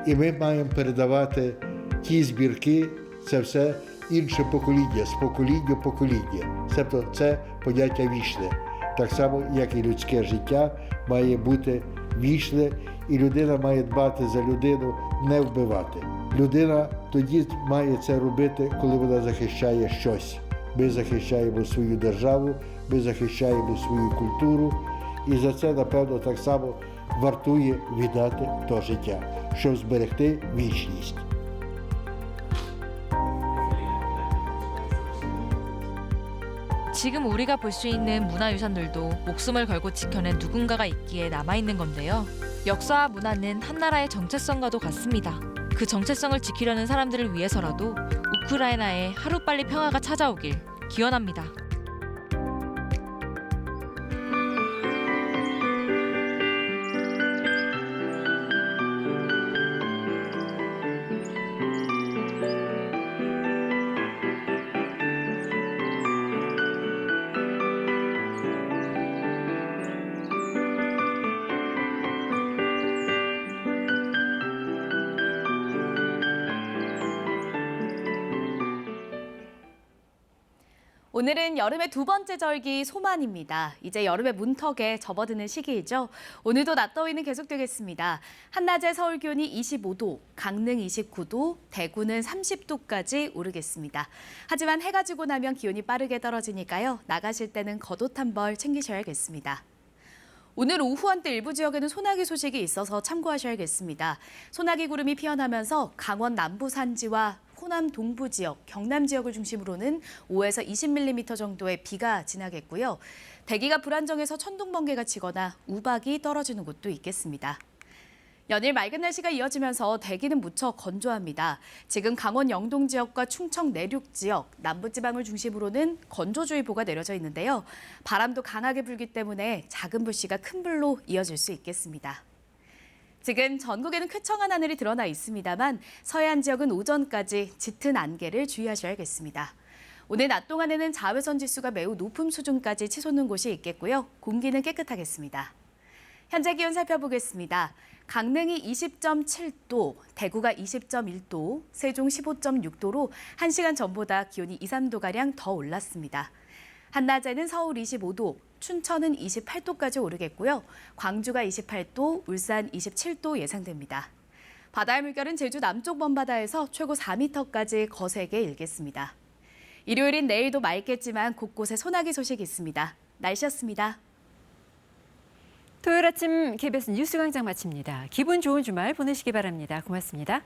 І ми маємо передавати ті збірки, це все інше покоління, з покоління в покоління. Тобто це поняття вічне. Так само, як і людське життя має бути вічне, і людина має дбати за людину, не вбивати. Людина тоді має це робити, коли вона захищає щось. Ми захищаємо свою державу, ми захищаємо свою культуру, і за це, напевно, так само вартує віддати то життя, щоб зберегти вічність. 지금 우리가 볼 수 있는 문화유산들도 목숨을 걸고 지켜낸 누군가가 있기에 남아있는 건데요. 역사와 문화는 한 나라의 정체성과도 같습니다. 그 정체성을 지키려는 사람들을 위해서라도 우크라이나에 하루빨리 평화가 찾아오길 기원합니다. 오늘은 여름의 두 번째 절기 소만입니다. 이제 여름의 문턱에 접어드는 시기이죠. 오늘도 낮더위는 계속되겠습니다. 한낮에 서울 기온이 25도, 강릉 29도, 대구는 30도까지 오르겠습니다. 하지만 해가 지고 나면 기온이 빠르게 떨어지니까요. 나가실 때는 겉옷 한 벌 챙기셔야겠습니다. 오늘 오후 한때 일부 지역에는 소나기 소식이 있어서 참고하셔야겠습니다. 소나기 구름이 피어나면서 강원 남부 산지와 호남 동부 지역, 경남 지역을 중심으로는 5에서 20mm 정도의 비가 지나겠고요. 대기가 불안정해서 천둥 번개가 치거나 우박이 떨어지는 곳도 있겠습니다. 연일 맑은 날씨가 이어지면서 대기는 무척 건조합니다. 지금 강원 영동 지역과 충청 내륙 지역, 남부지방을 중심으로는 건조주의보가 내려져 있는데요. 바람도 강하게 불기 때문에 작은 불씨가 큰 불로 이어질 수 있겠습니다. 지금 전국에는 쾌청한 하늘이 드러나 있습니다만 서해안 지역은 오전까지 짙은 안개를 주의하셔야겠습니다. 오늘 낮 동안에는 자외선 지수가 매우 높은 수준까지 치솟는 곳이 있겠고요. 공기는 깨끗하겠습니다. 현재 기온 살펴보겠습니다. 강릉이 20.7도, 대구가 20.1도, 세종 15.6도로 1시간 전보다 기온이 2, 3도가량 더 올랐습니다. 한낮에는 서울 25도, 춘천은 28도까지 오르겠고요. 광주가 28도, 울산 27도 예상됩니다. 바다의 물결은 제주 남쪽 먼바다에서 최고 4m까지 거세게 일겠습니다. 일요일인 내일도 맑겠지만 곳곳에 소나기 소식이 있습니다. 날씨였습니다. 토요일 아침 KBS 뉴스광장 마칩니다. 기분 좋은 주말 보내시기 바랍니다. 고맙습니다.